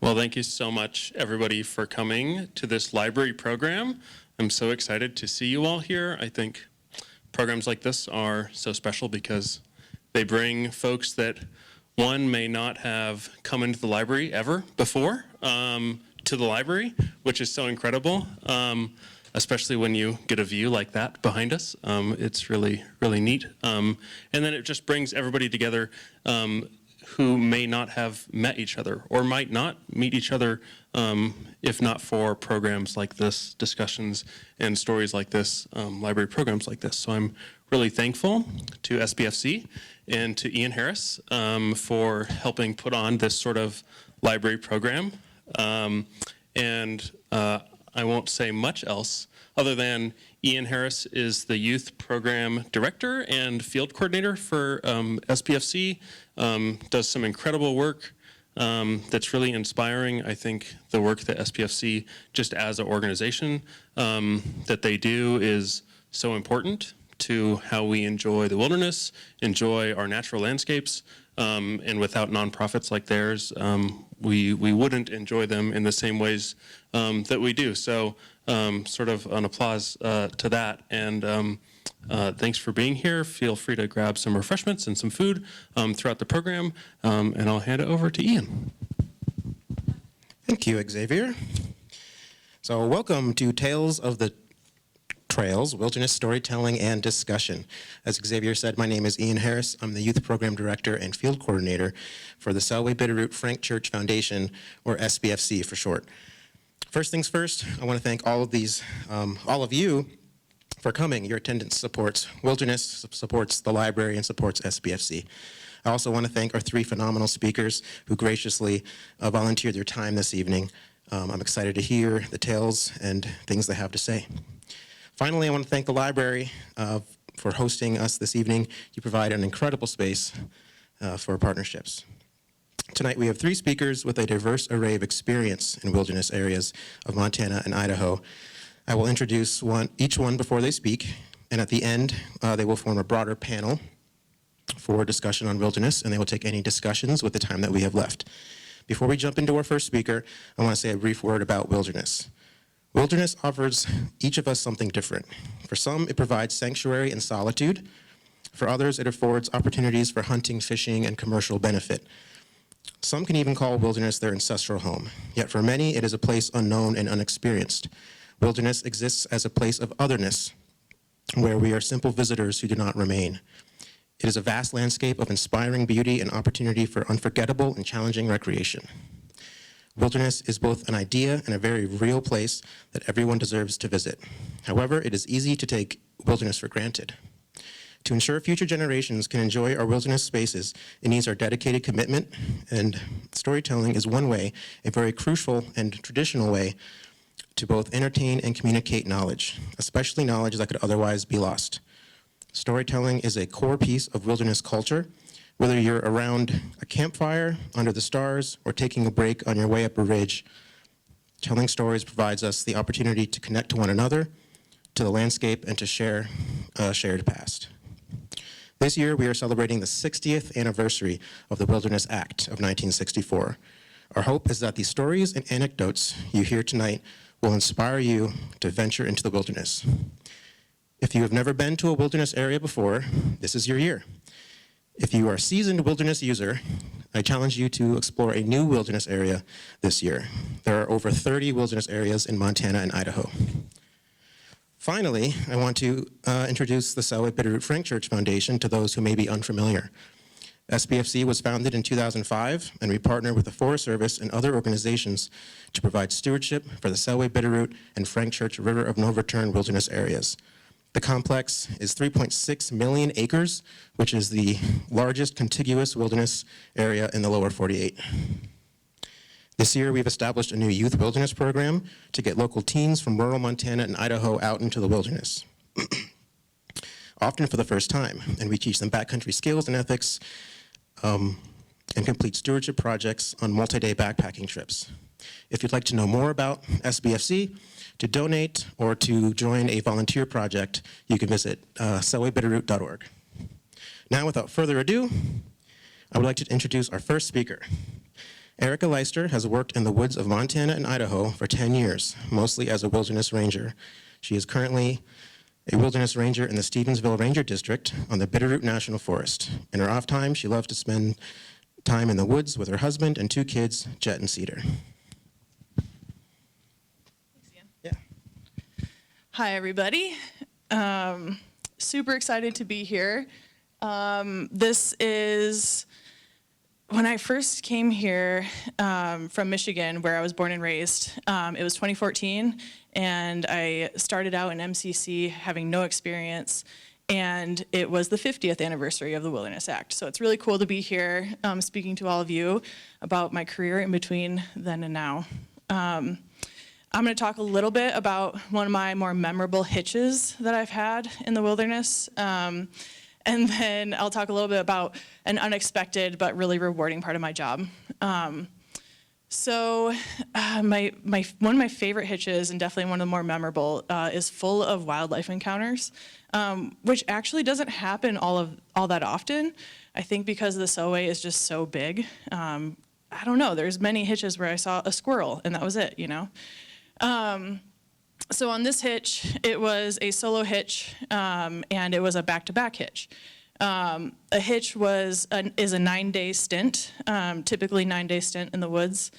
Well, thank you so much, everybody, for coming to this library program. I'm so excited to see you all here. I think programs like this are so special because they bring folks that, one, may not have come into the library ever before to the library, which is so incredible, especially when you get a view like that behind us. It's really, really neat. And then it just brings everybody together who may not have met each other or might not meet each other if not for programs like this, discussions and stories like this, library programs like this. So I'm really thankful to SPFC and to Ian Harris for helping put on this sort of library program. I won't say much else other than Ian Harris is the youth program director and field coordinator for SPFC, does some incredible work that's really inspiring. I think the work that SPFC, just as an organization, that they do is so important to how we enjoy the wilderness, enjoy our natural landscapes, and without nonprofits like theirs, we wouldn't enjoy them in the same ways that we do. So sort of an applause to that. And thanks for being here. Feel free to grab some refreshments and some food throughout the program. And I'll hand it over to Ian. Thank you, Xavier. So welcome to Tales of the Trails, Wilderness Storytelling and Discussion. As Xavier said, my name is Ian Harris. I'm the Youth Program Director and Field Coordinator for the Selway Bitterroot Frank Church Foundation, or SBFC for short. First things first, I want to thank all of you for coming. Your attendance supports Wilderness, supports the library, and supports SBFC. I also want to thank our three phenomenal speakers who graciously volunteered their time this evening. I'm excited to hear the tales and things they have to say. Finally, I want to thank the library for hosting us this evening. You provide an incredible space for partnerships. Tonight we have three speakers with a diverse array of experience in wilderness areas of Montana and Idaho. I will introduce each one before they speak, and at the end they will form a broader panel for discussion on wilderness, and they will take any discussions with the time that we have left. Before we jump into our first speaker, I want to say a brief word about wilderness. Wilderness offers each of us something different. For some, it provides sanctuary and solitude. For others, it affords opportunities for hunting, fishing, and commercial benefit. Some can even call wilderness their ancestral home. Yet for many, it is a place unknown and unexperienced. Wilderness exists as a place of otherness, where we are simple visitors who do not remain. It is a vast landscape of inspiring beauty and opportunity for unforgettable and challenging recreation. Wilderness is both an idea and a very real place that everyone deserves to visit. However, it is easy to take wilderness for granted. To ensure future generations can enjoy our wilderness spaces, it needs our dedicated commitment, and storytelling is one way, a very crucial and traditional way, to both entertain and communicate knowledge, especially knowledge that could otherwise be lost. Storytelling is a core piece of wilderness culture. Whether you're around a campfire, under the stars, or taking a break on your way up a ridge, telling stories provides us the opportunity to connect to one another, to the landscape, and to share a shared past. This year, we are celebrating the 60th anniversary of the Wilderness Act of 1964. Our hope is that the stories and anecdotes you hear tonight will inspire you to venture into the wilderness. If you have never been to a wilderness area before, this is your year. If you are a seasoned wilderness user, I challenge you to explore a new wilderness area this year. There are over 30 wilderness areas in Montana and Idaho. Finally, I want to introduce the Selway Bitterroot Frank Church Foundation to those who may be unfamiliar. SBFC was founded in 2005, and we partner with the Forest Service and other organizations to provide stewardship for the Selway Bitterroot and Frank Church River of No Return wilderness areas. The complex is 3.6 million acres, which is the largest contiguous wilderness area in the lower 48. This year, we've established a new youth wilderness program to get local teens from rural Montana and Idaho out into the wilderness, often for the first time, and we teach them backcountry skills and ethics and complete stewardship projects on multi-day backpacking trips. If you'd like to know more about SBFC, to donate, or to join a volunteer project, you can visit selwaybitterroot.org. Now, without further ado, I would like to introduce our first speaker. Erica Leister has worked in the woods of Montana and Idaho for 10 years, mostly as a wilderness ranger. She is currently a wilderness ranger in the Stevensville Ranger District on the Bitterroot National Forest. In her off time, she loves to spend time in the woods with her husband and 2 kids, Jet and Cedar. Yeah. Hi, everybody. Super excited to be here. This is when I first came here from Michigan, where I was born and raised. It was 2014, and I started out in MCC having no experience, and it was the 50th anniversary of the Wilderness Act. So it's really cool to be here speaking to all of you about my career in between then and now. I'm going to talk a little bit about one of my more memorable hitches that I've had in the wilderness. And then I'll talk a little bit about an unexpected but really rewarding part of my job. One of my favorite hitches, and definitely one of the more memorable, is full of wildlife encounters, which actually doesn't happen all that often. I think because the Selway is just so big. I don't know, there's many hitches where I saw a squirrel and that was it, you know. So on this hitch, it was a solo hitch, and it was a back-to-back hitch. A hitch is a 9-day stint, typically 9-day stint in the woods,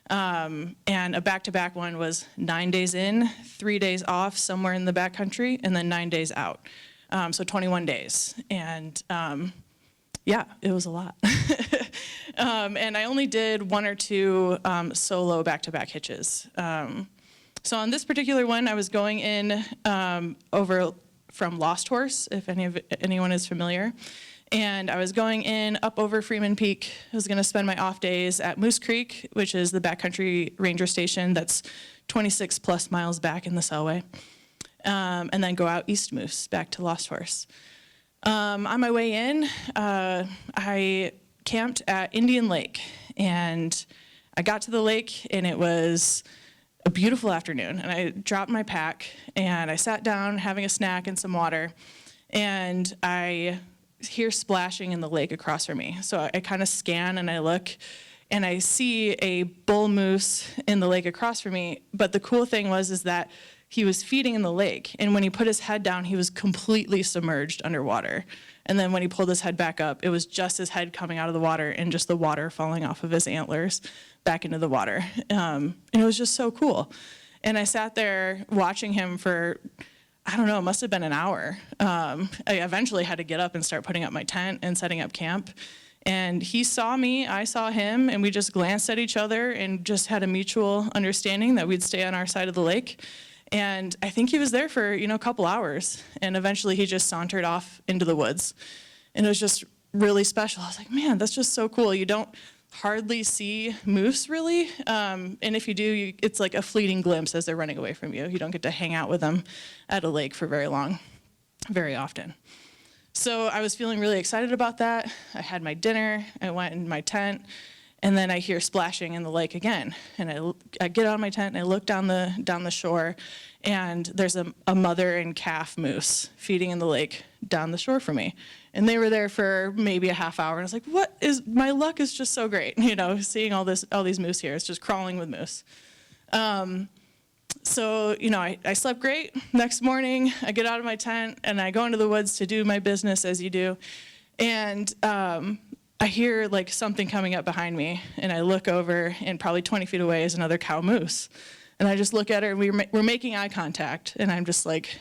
and a back-to-back one was 9 days in, 3 days off somewhere in the backcountry, and then 9 days out. So 21 days, and yeah, it was a lot. And I only did 1 or 2 solo back-to-back hitches. So on this particular one, I was going in over from Lost Horse, if anyone is familiar. And I was going in up over Freeman Peak. I was going to spend my off days at Moose Creek, which is the backcountry ranger station that's 26 plus miles back in the Selway. And then go out East Moose, back to Lost Horse. On my way in, I camped at Indian Lake. And I got to the lake, and it was a beautiful afternoon, and I dropped my pack and I sat down having a snack and some water, and I hear splashing in the lake across from me. So I kind of scan and I look, and I see a bull moose in the lake across from me. But the cool thing is that he was feeding in the lake, and when he put his head down, he was completely submerged underwater. And then when he pulled his head back up, it was just his head coming out of the water and just the water falling off of his antlers back into the water. And it was just so cool. And I sat there watching him for, I don't know, it must have been an hour. I eventually had to get up and start putting up my tent and setting up camp. And he saw me, I saw him, and we just glanced at each other and just had a mutual understanding that we'd stay on our side of the lake. And I think he was there for, a couple hours. And eventually he just sauntered off into the woods. And it was just really special. I was like, man, that's just so cool. You don't hardly see moose, really. And if you do, it's like a fleeting glimpse as they're running away from you. You don't get to hang out with them at a lake for very long, very often. So I was feeling really excited about that. I had my dinner. I went in my tent. And then I hear splashing in the lake again. And I get out of my tent and I look down the shore, and there's a mother and calf moose feeding in the lake down the shore from me. And they were there for maybe a half hour. And I was like, my luck is just so great, seeing all these moose here. It's just crawling with moose. So, I slept great. Next morning, I get out of my tent and I go into the woods to do my business as you do. And I hear like something coming up behind me, and I look over, and probably 20 feet away is another cow moose. And I just look at her, and we're making eye contact, and I'm just like,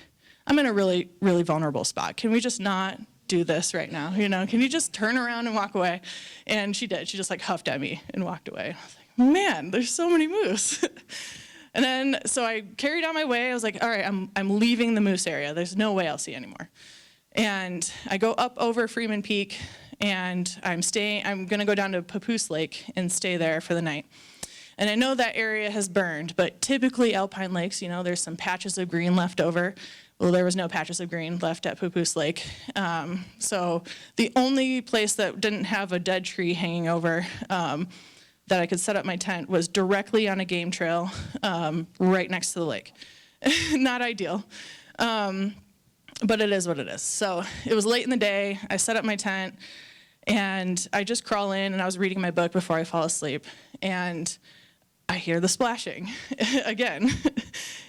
I'm in a really, really vulnerable spot. Can we just not do this right now? Can you just turn around and walk away? And she did. She just like huffed at me and walked away. I was like, man, there's so many moose. And then, so I carried on my way. I was like, all right, I'm leaving the moose area. There's no way I'll see anymore. And I go up over Freeman Peak, and I'm going to go down to Papoose Lake and stay there for the night. And I know that area has burned, but typically alpine lakes, there's some patches of green left over. Well, there was no patches of green left at Papoose Lake. So the only place that didn't have a dead tree hanging over that I could set up my tent was directly on a game trail right next to the lake. Not ideal. But it is what it is. So it was late in the day. I set up my tent, And I just crawl in, and I was reading my book before I fall asleep, and I hear the splashing again.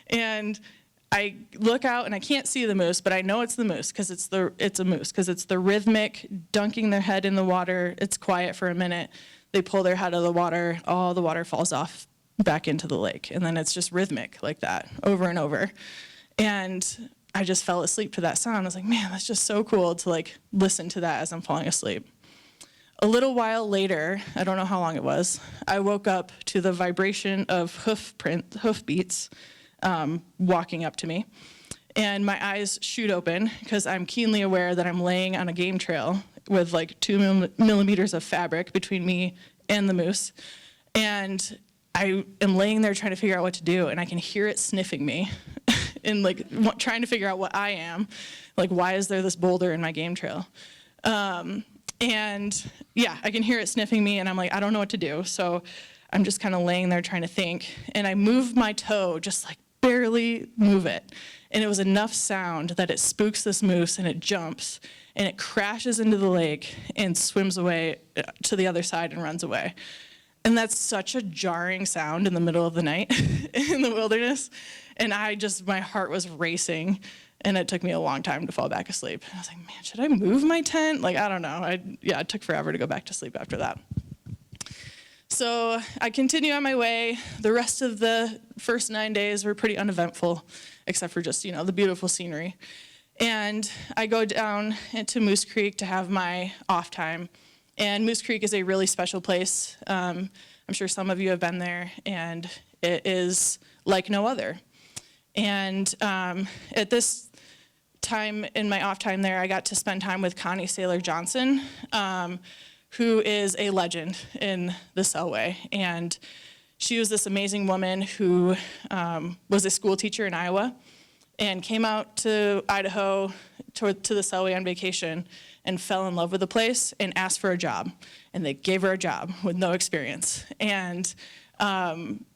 And I look out, and I can't see the moose, but I know it's the moose because it's a moose because it's the rhythmic dunking their head in the water. It's quiet for a minute. They pull their head out of the water. All the water falls off back into the lake, and then it's just rhythmic like that over and over. And I just fell asleep to that sound. I was like, man, that's just so cool to like listen to that as I'm falling asleep. A little while later, I don't know how long it was, I woke up to the vibration of hoof beats walking up to me. And my eyes shoot open because I'm keenly aware that I'm laying on a game trail with like 2 millimeters of fabric between me and the moose. And I am laying there trying to figure out what to do, and I can hear it sniffing me and like trying to figure out what I am. Like, why is there this boulder in my game trail? And yeah, I can hear it sniffing me, and I'm like, I don't know what to do. So I'm just kind of laying there trying to think. And I move my toe, just like barely move it. And it was enough sound that it spooks this moose, and it jumps, and it crashes into the lake and swims away to the other side and runs away. And that's such a jarring sound in the middle of the night in the wilderness. And my heart was racing. And it took me a long time to fall back asleep. And I was like, man, should I move my tent? Like, I don't know. It took forever to go back to sleep after that. So I continue on my way. The rest of the first 9 days were pretty uneventful, except for just, the beautiful scenery. And I go down into Moose Creek to have my off time. And Moose Creek is a really special place. I'm sure some of you have been there, and it is like no other. And at this time in my off time there, I got to spend time with Connie Saylor Johnson, who is a legend in the Selway. And she was this amazing woman who was a school teacher in Iowa and came out to Idaho to the Selway on vacation and fell in love with the place and asked for a job. And they gave her a job with no experience. And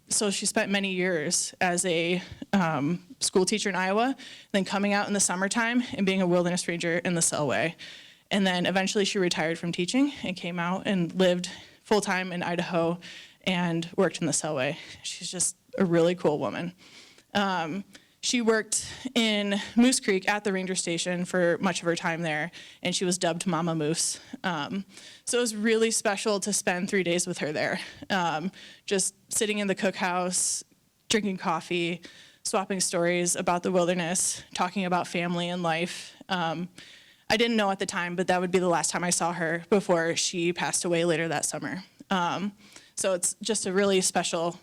so she spent many years as a school teacher in Iowa, then coming out in the summertime and being a wilderness ranger in the Selway. And then eventually she retired from teaching and came out and lived full-time in Idaho and worked in the Selway. She's just a really cool woman. She worked in Moose Creek at the ranger station for much of her time there, and she was dubbed Mama Moose. So it was really special to spend 3 days with her there, just sitting in the cookhouse, drinking coffee, swapping stories about the wilderness, talking about family and life. I didn't know at the time, but that would be the last time I saw her before she passed away later that summer. So it's just a really special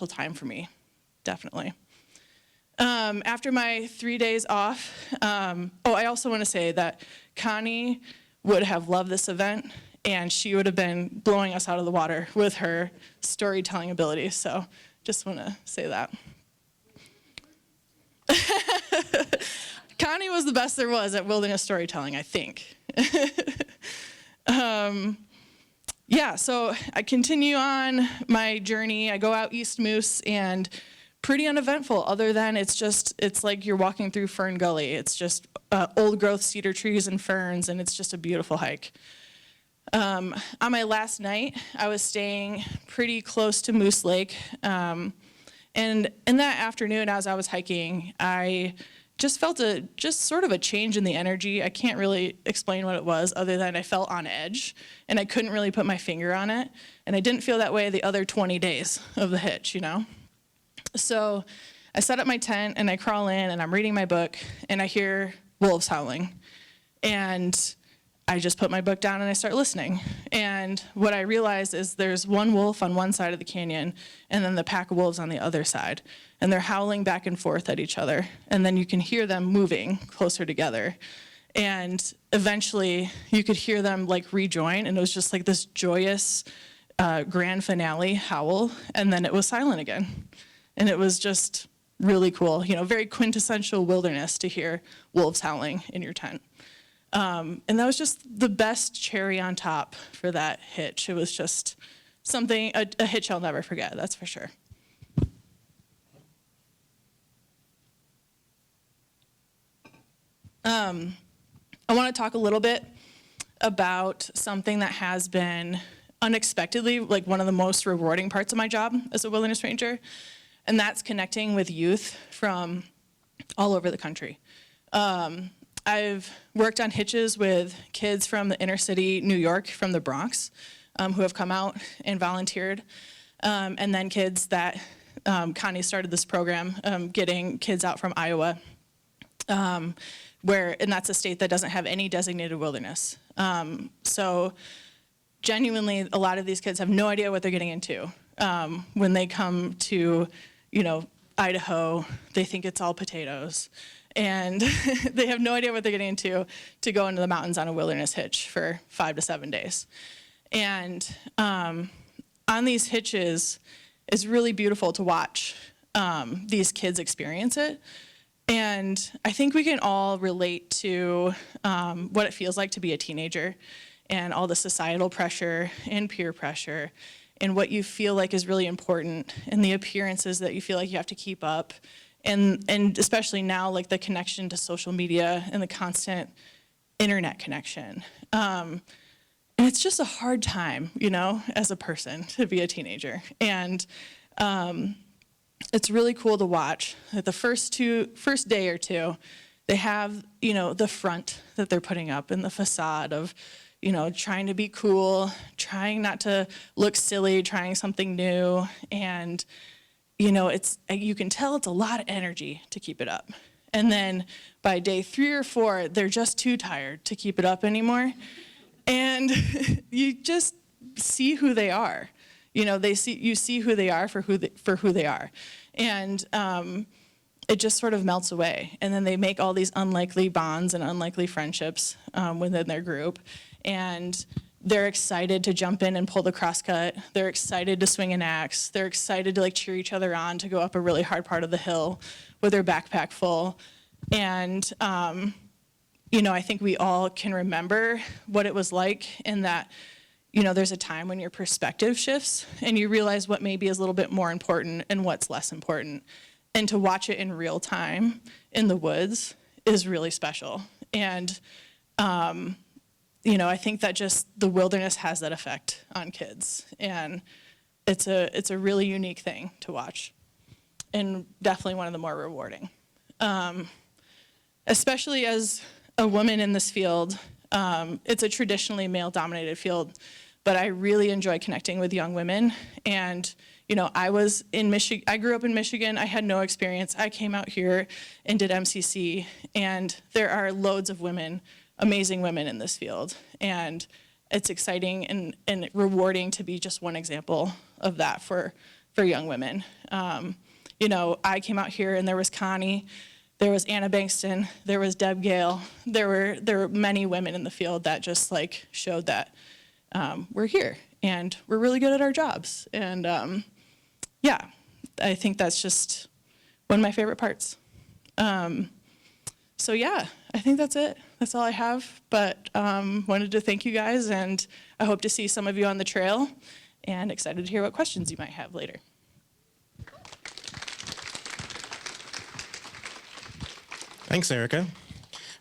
time for me, definitely. After my 3 days off, I also want to say that Connie would have loved this event, and she would have been blowing us out of the water with her storytelling abilities. So just want to say that. Connie was the best there was at wilderness storytelling, I think. So I continue on my journey. I go out East Moose, and pretty uneventful, other than it's like you're walking through Fern Gully. It's just old growth cedar trees and ferns, and it's just a beautiful hike. On my last night, I was staying pretty close to Moose Lake, and in that afternoon as I was hiking, I just felt sort of a change in the energy. I can't really explain what it was other than I felt on edge, and I couldn't really put my finger on it, and I didn't feel that way the other 20 days of the hitch, So I set up my tent, and I crawl in, and I'm reading my book, and I hear wolves howling. And I just put my book down, and I start listening. And what I realize is there's one wolf on one side of the canyon, and then the pack of wolves on the other side. And they're howling back and forth at each other. And then you can hear them moving closer together. And eventually, you could hear them, rejoin, and it was just like this joyous grand finale howl, and then it was silent again. And it was just really cool, very quintessential wilderness to hear wolves howling in your tent. And that was just the best cherry on top for that hitch. It was just something, a hitch I'll never forget, that's for sure. I want to talk a little bit about something that has been unexpectedly like one of the most rewarding parts of my job as a wilderness ranger, and that's connecting with youth from all over the country. I've worked on hitches with kids from the inner city New York, from the Bronx, who have come out and volunteered, and then kids that Connie started this program, getting kids out from Iowa, and that's a state that doesn't have any designated wilderness. So genuinely, a lot of these kids have no idea what they're getting into. When they come to, Idaho, they think it's all potatoes. And they have no idea what they're getting into to go into the mountains on a wilderness hitch for 5 to 7 days. And on these hitches, it's really beautiful to watch these kids experience it. And I think we can all relate to what it feels like to be a teenager and all the societal pressure and peer pressure and what you feel like is really important and the appearances that you feel like you have to keep up. And especially now, like the connection to social media and the constant internet connection. And it's just a hard time, as a person to be a teenager. And it's really cool to watch that the first day or two, they have, the front that they're putting up and the facade of, trying to be cool, trying not to look silly, trying something new. And you can tell it's a lot of energy to keep it up. And then by day 3 or 4, they're just too tired to keep it up anymore. And you just see who they are. You see who they are for who they are. And it just sort of melts away. And then they make all these unlikely bonds and unlikely friendships within their group. And they're excited to jump in and pull the crosscut. They're excited to swing an axe. They're excited to cheer each other on to go up a really hard part of the hill with their backpack full. And, I think we all can remember what it was like in that, there's a time when your perspective shifts and you realize what maybe is a little bit more important and what's less important. And to watch it in real time in the woods is really special. And, I think that just the wilderness has that effect on kids, and it's a really unique thing to watch, and definitely one of the more rewarding. Especially as a woman in this field, it's a traditionally male-dominated field, but I really enjoy connecting with young women. And I was in Michigan. I grew up in Michigan. I had no experience. I came out here and did MCC, and there are loads of women, amazing women in this field, and it's exciting and rewarding to be just one example of that for young women. I came out here and there was Connie, there was Anna Bankston, there was Deb Gale. There were many women in the field that just showed that we're here and we're really good at our jobs. And I think that's just one of my favorite parts. So yeah, I think that's it. That's all I have, but wanted to thank you guys, and I hope to see some of you on the trail, and excited to hear what questions you might have later. Thanks, Erica.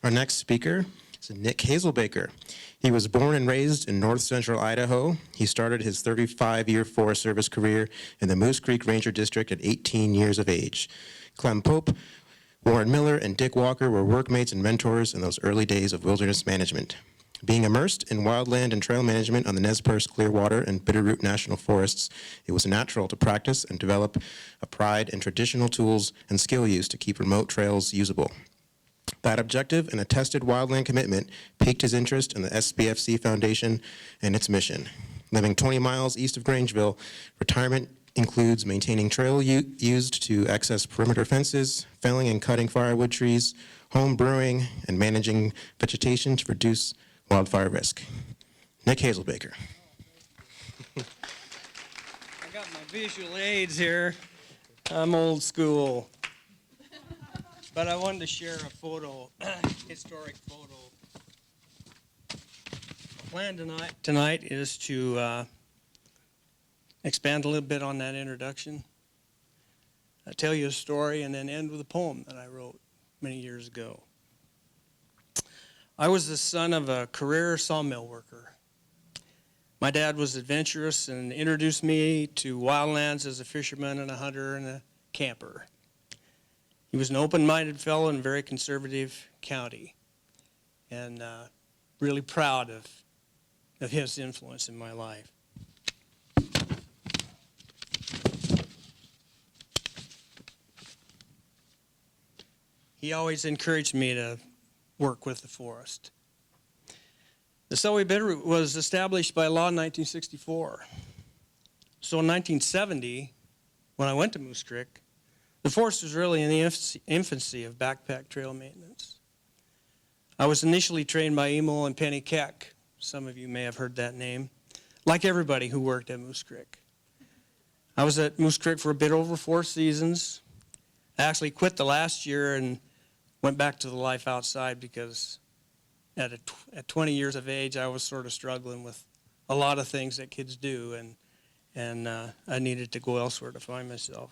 Our next speaker is Nick Hazelbaker. He was born and raised in north central Idaho. He started his 35-year Forest Service career in the Moose Creek Ranger District at 18 years of age. Clem Pope, Warren Miller, and Dick Walker were workmates and mentors in those early days of wilderness management. Being immersed in wildland and trail management on the Nez Perce, Clearwater, and Bitterroot National Forests, it was natural to practice and develop a pride in traditional tools and skill use to keep remote trails usable. That objective and a tested wildland commitment piqued his interest in the SBFC Foundation and its mission. Living 20 miles east of Grangeville, retirement includes maintaining trail used to access perimeter fences, felling and cutting firewood trees, home brewing, and managing vegetation to reduce wildfire risk. Nick Hazelbaker. I got my visual aids here. I'm old school. But I wanted to share a photo, historic photo. The plan tonight is to expand a little bit on that introduction. I'll tell you a story and then end with a poem that I wrote many years ago. I was the son of a career sawmill worker. My dad was adventurous and introduced me to wildlands as a fisherman and a hunter and a camper. He was an open-minded fellow in a very conservative county, and really proud of his influence in my life. He always encouraged me to work with the forest. The Selway Bitterroot was established by law in 1964. So in 1970, when I went to Moose Creek, the forest was really in the infancy of backpack trail maintenance. I was initially trained by Emil and Penny Keck. Some of you may have heard that name, like everybody who worked at Moose Creek. I was at Moose Creek for a bit over 4 seasons. I actually quit the last year and went back to the life outside because at 20 years of age, I was sort of struggling with a lot of things that kids do, and I needed to go elsewhere to find myself.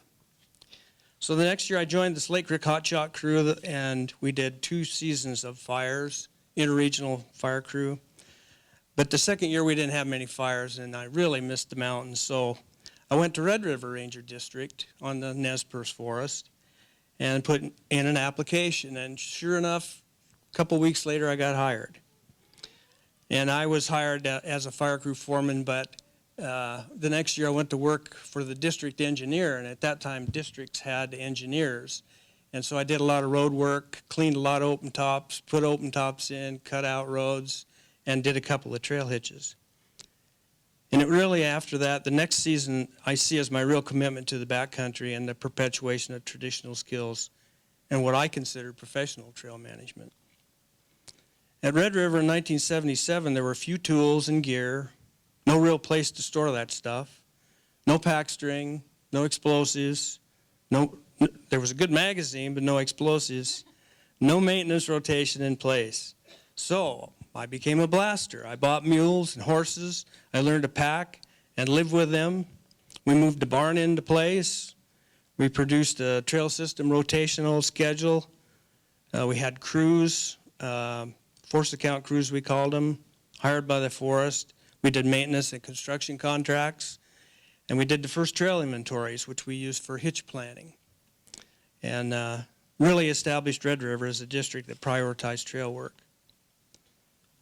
So the next year, I joined the Slate Creek Hot Shot crew, and we did 2 seasons of fires, interregional fire crew. But the second year, we didn't have many fires, and I really missed the mountains. So I went to Red River Ranger District on the Nez Perce Forest and put in an application. And sure enough, a couple weeks later, I got hired. And I was hired as a fire crew foreman, but the next year I went to work for the district engineer, and at that time districts had engineers. And so I did a lot of road work, cleaned a lot of open tops, put open tops in, cut out roads, and did a couple of trail hitches. And it really, after that, the next season I see as my real commitment to the backcountry and the perpetuation of traditional skills and what I consider professional trail management. At Red River in 1977, there were few tools and gear, no real place to store that stuff, no pack string, no explosives, there was a good magazine, but no explosives, no maintenance rotation in place. So I became a blaster. I bought mules and horses. I learned to pack and live with them. We moved the barn into place. We produced a trail system rotational schedule. We had crews, force account crews we called them, hired by the forest. We did maintenance and construction contracts. And we did the first trail inventories, which we used for hitch planning. And really established Red River as a district that prioritized trail work.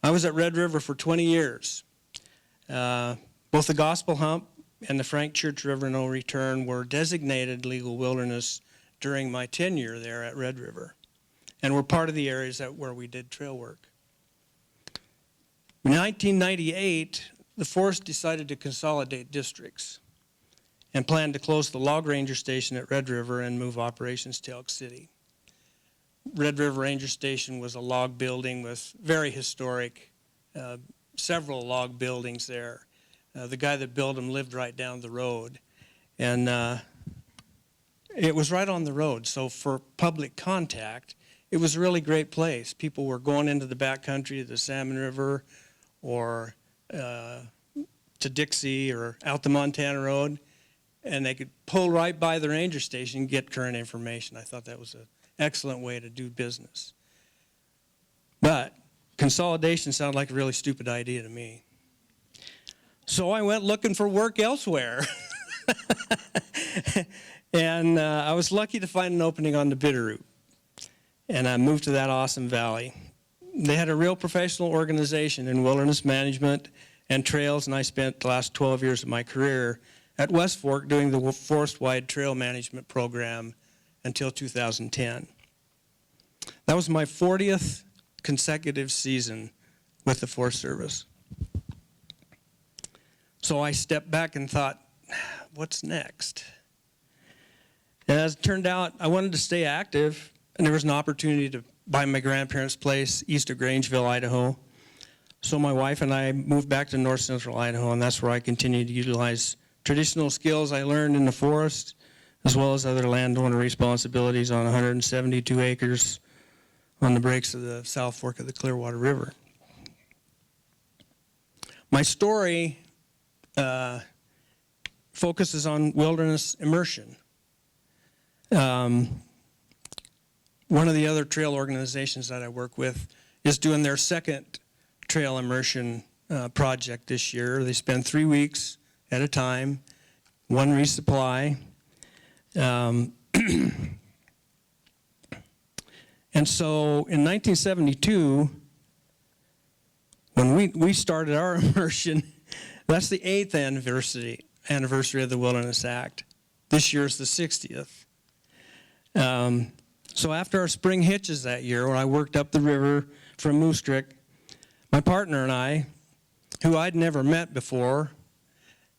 I was at Red River for 20 years. Both the Gospel Hump and the Frank Church River No Return were designated legal wilderness during my tenure there at Red River, and were part of the areas where we did trail work. In 1998, the forest decided to consolidate districts and planned to close the log ranger station at Red River and move operations to Elk City. Red River Ranger Station was a log building with very historic, several log buildings there. The guy that built them lived right down the road. And it was right on the road, so for public contact, it was a really great place. People were going into the backcountry, the Salmon River, or to Dixie, or out the Montana Road, and they could pull right by the ranger station and get current information. I thought that was an excellent way to do business. But consolidation sounded like a really stupid idea to me. So I went looking for work elsewhere. And I was lucky to find an opening on the Bitterroot. And I moved to that awesome valley. They had a real professional organization in wilderness management and trails, and I spent the last 12 years of my career at West Fork doing the forest-wide trail management program until 2010. That was my 40th consecutive season with the Forest Service. So I stepped back and thought, what's next? And as it turned out, I wanted to stay active, and there was an opportunity to buy my grandparents' place east of Grangeville, Idaho. So my wife and I moved back to north central Idaho, and that's where I continued to utilize traditional skills I learned in the forest, as well as other landowner responsibilities on 172 acres on the breaks of the South Fork of the Clearwater River. My story focuses on wilderness immersion. One of the other trail organizations that I work with is doing their second trail immersion project this year. They spend 3 weeks at a time, one resupply. And so in 1972, when we started our immersion, that's the 8th anniversary of the Wilderness Act. This year is the 60th. So after our spring hitches that year, when I worked up the river from Moose Creek, my partner and I, who I'd never met before,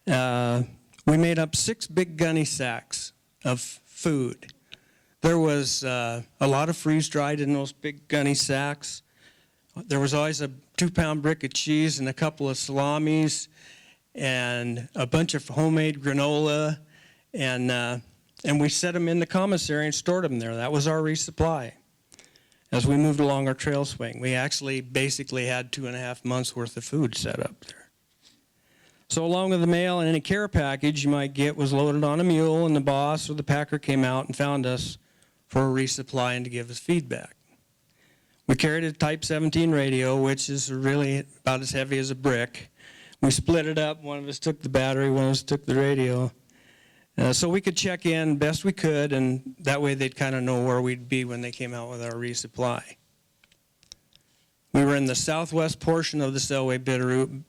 we made up 6 big gunny sacks of food. There was a lot of freeze-dried in those big gunny sacks. There was always a 2-pound brick of cheese and a couple of salamis and a bunch of homemade granola, and we set them in the commissary and stored them there. That was our resupply. As we moved along our trail swing, we actually basically had 2.5 months worth of food set up there. So along with the mail and any care package you might get was loaded on a mule, and the boss or the packer came out and found us for a resupply and to give us feedback. We carried a Type 17 radio, which is really about as heavy as a brick. We split it up. One of us took the battery, one of us took the radio. So we could check in best we could, and that way they'd kind of know where we'd be when they came out with our resupply. We were in the southwest portion of the Selway Bitterroot,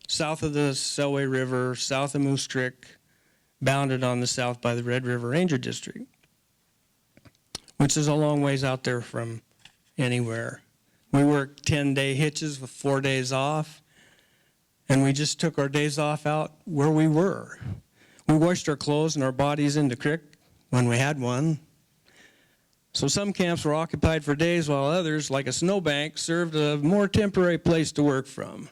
south of the Selway River, south of Moose Creek, bounded on the south by the Red River Ranger District, which is a long ways out there from anywhere. We worked 10-day hitches with 4 days off, and we just took our days off out where we were. We washed our clothes and our bodies in the creek when we had one. So some camps were occupied for days, while others, like a snowbank, served a more temporary place to work from.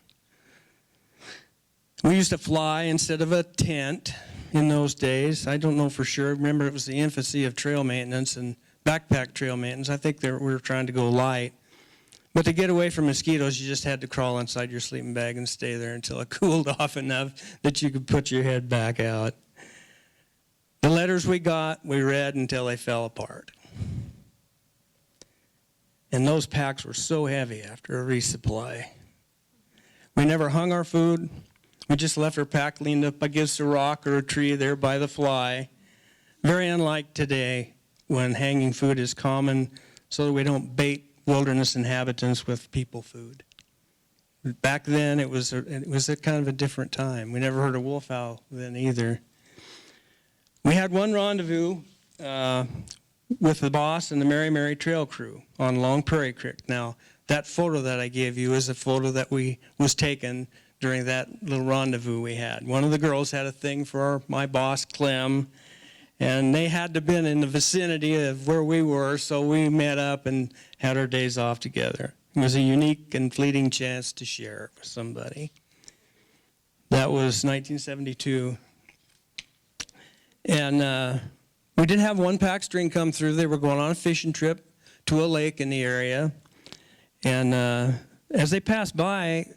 We used to fly instead of a tent in those days. I don't know for sure. Remember, it was the infancy of trail maintenance and backpack trail maintenance. I think we were trying to go light. But to get away from mosquitoes, you just had to crawl inside your sleeping bag and stay there until it cooled off enough that you could put your head back out. The letters we got, we read until they fell apart. And those packs were so heavy after a resupply. We never hung our food. We just left our pack leaned up against a rock or a tree there by the fly. Very unlike today, when hanging food is common, so that we don't bait wilderness inhabitants with people food. Back then, it was a kind of a different time. We never heard of wolf owl then either. We had one rendezvous with the boss and the Mary Mary Trail crew on Long Prairie Creek. Now, that photo that I gave you is a photo that was taken during that little rendezvous we had. One of the girls had a thing for my boss, Clem, and they had to have been in the vicinity of where we were, so we met up and had our days off together. It was a unique and fleeting chance to share it with somebody. That was 1972. And we did have one pack string come through. They were going on a fishing trip to a lake in the area. And as they passed by,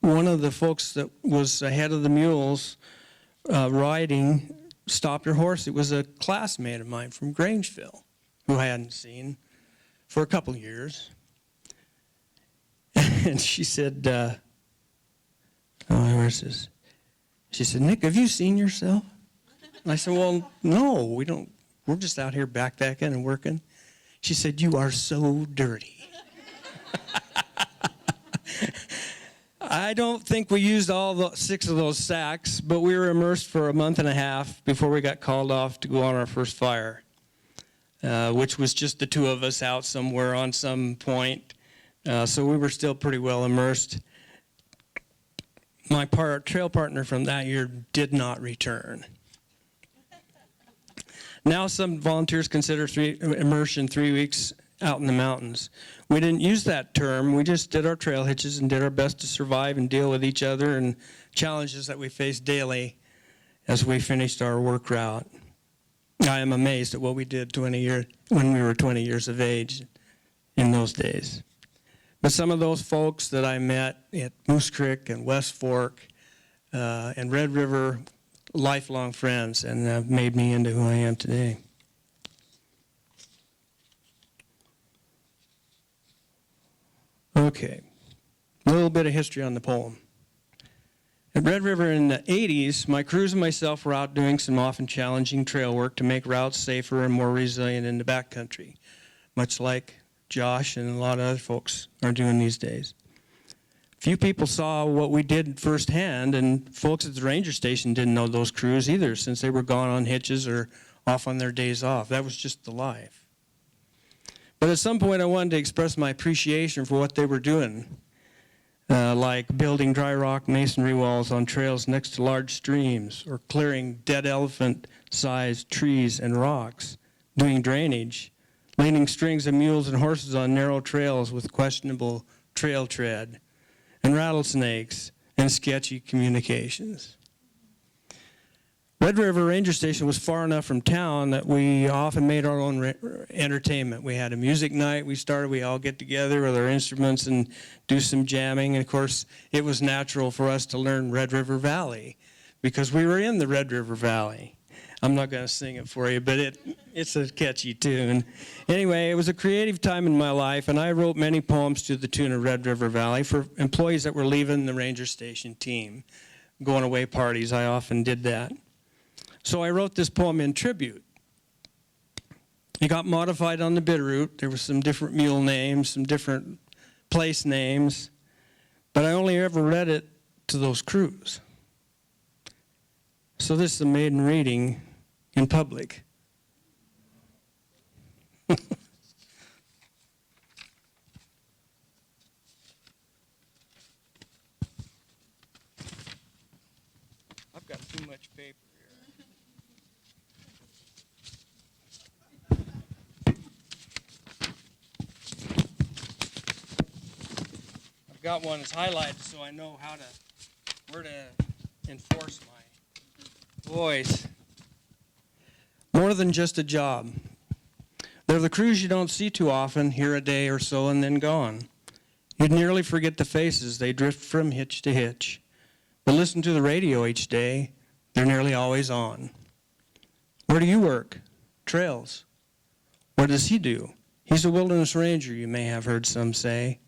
one of the folks that was ahead of the mules riding stopped her horse. It was a classmate of mine from Grangeville who I hadn't seen for a couple years. And she said, where's this? She said, Nick, have you seen yourself? And I said, well, no, we don't. We're just out here backpacking and working. She said, you are so dirty. I don't think we used all 6 of those sacks, but we were immersed for a month and a half before we got called off to go on our first fire, which was just the 2 of us out somewhere on some point. So we were still pretty well immersed. My trail partner from that year did not return. Now some volunteers consider immersion 3 weeks out in the mountains. We didn't use that term. We just did our trail hitches and did our best to survive and deal with each other and challenges that we faced daily as we finished our work route. I am amazed at what we did when we were 20 years of age in those days. But some of those folks that I met at Moose Creek and West Fork and Red River, lifelong friends, and have made me into who I am today. Okay, a little bit of history on the poem. At Red River in the 80s, my crews and myself were out doing some often challenging trail work to make routes safer and more resilient in the backcountry, much like Josh and a lot of other folks are doing these days. Few people saw what we did firsthand, and folks at the ranger station didn't know those crews either, since they were gone on hitches or off on their days off. That was just the life. But at some point I wanted to express my appreciation for what they were doing. Like building dry rock masonry walls on trails next to large streams, or clearing dead elephant-sized trees and rocks, doing drainage, leading strings of mules and horses on narrow trails with questionable trail tread, and rattlesnakes and sketchy communications. Red River Ranger Station was far enough from town that we often made our own entertainment. We had a music night. We all get together with our instruments and do some jamming. And of course, it was natural for us to learn Red River Valley because we were in the Red River Valley. I'm not going to sing it for you, but it's a catchy tune. Anyway, it was a creative time in my life, and I wrote many poems to the tune of Red River Valley for employees that were leaving the Ranger Station team. Going away parties, I often did that. So I wrote this poem in tribute. It got modified on the Bitterroot. There were some different mule names, some different place names, but I only ever read it to those crews. So this is a maiden reading in public. I've got too much paper here. I've got one that's highlighted so I know where to enforce my voice. More than just a job. They're the crews you don't see too often, here a day or so and then gone. You'd nearly forget the faces. They drift from hitch to hitch. But listen to the radio each day. They're nearly always on. Where do you work? Trails. What does he do? He's a wilderness ranger, you may have heard some say.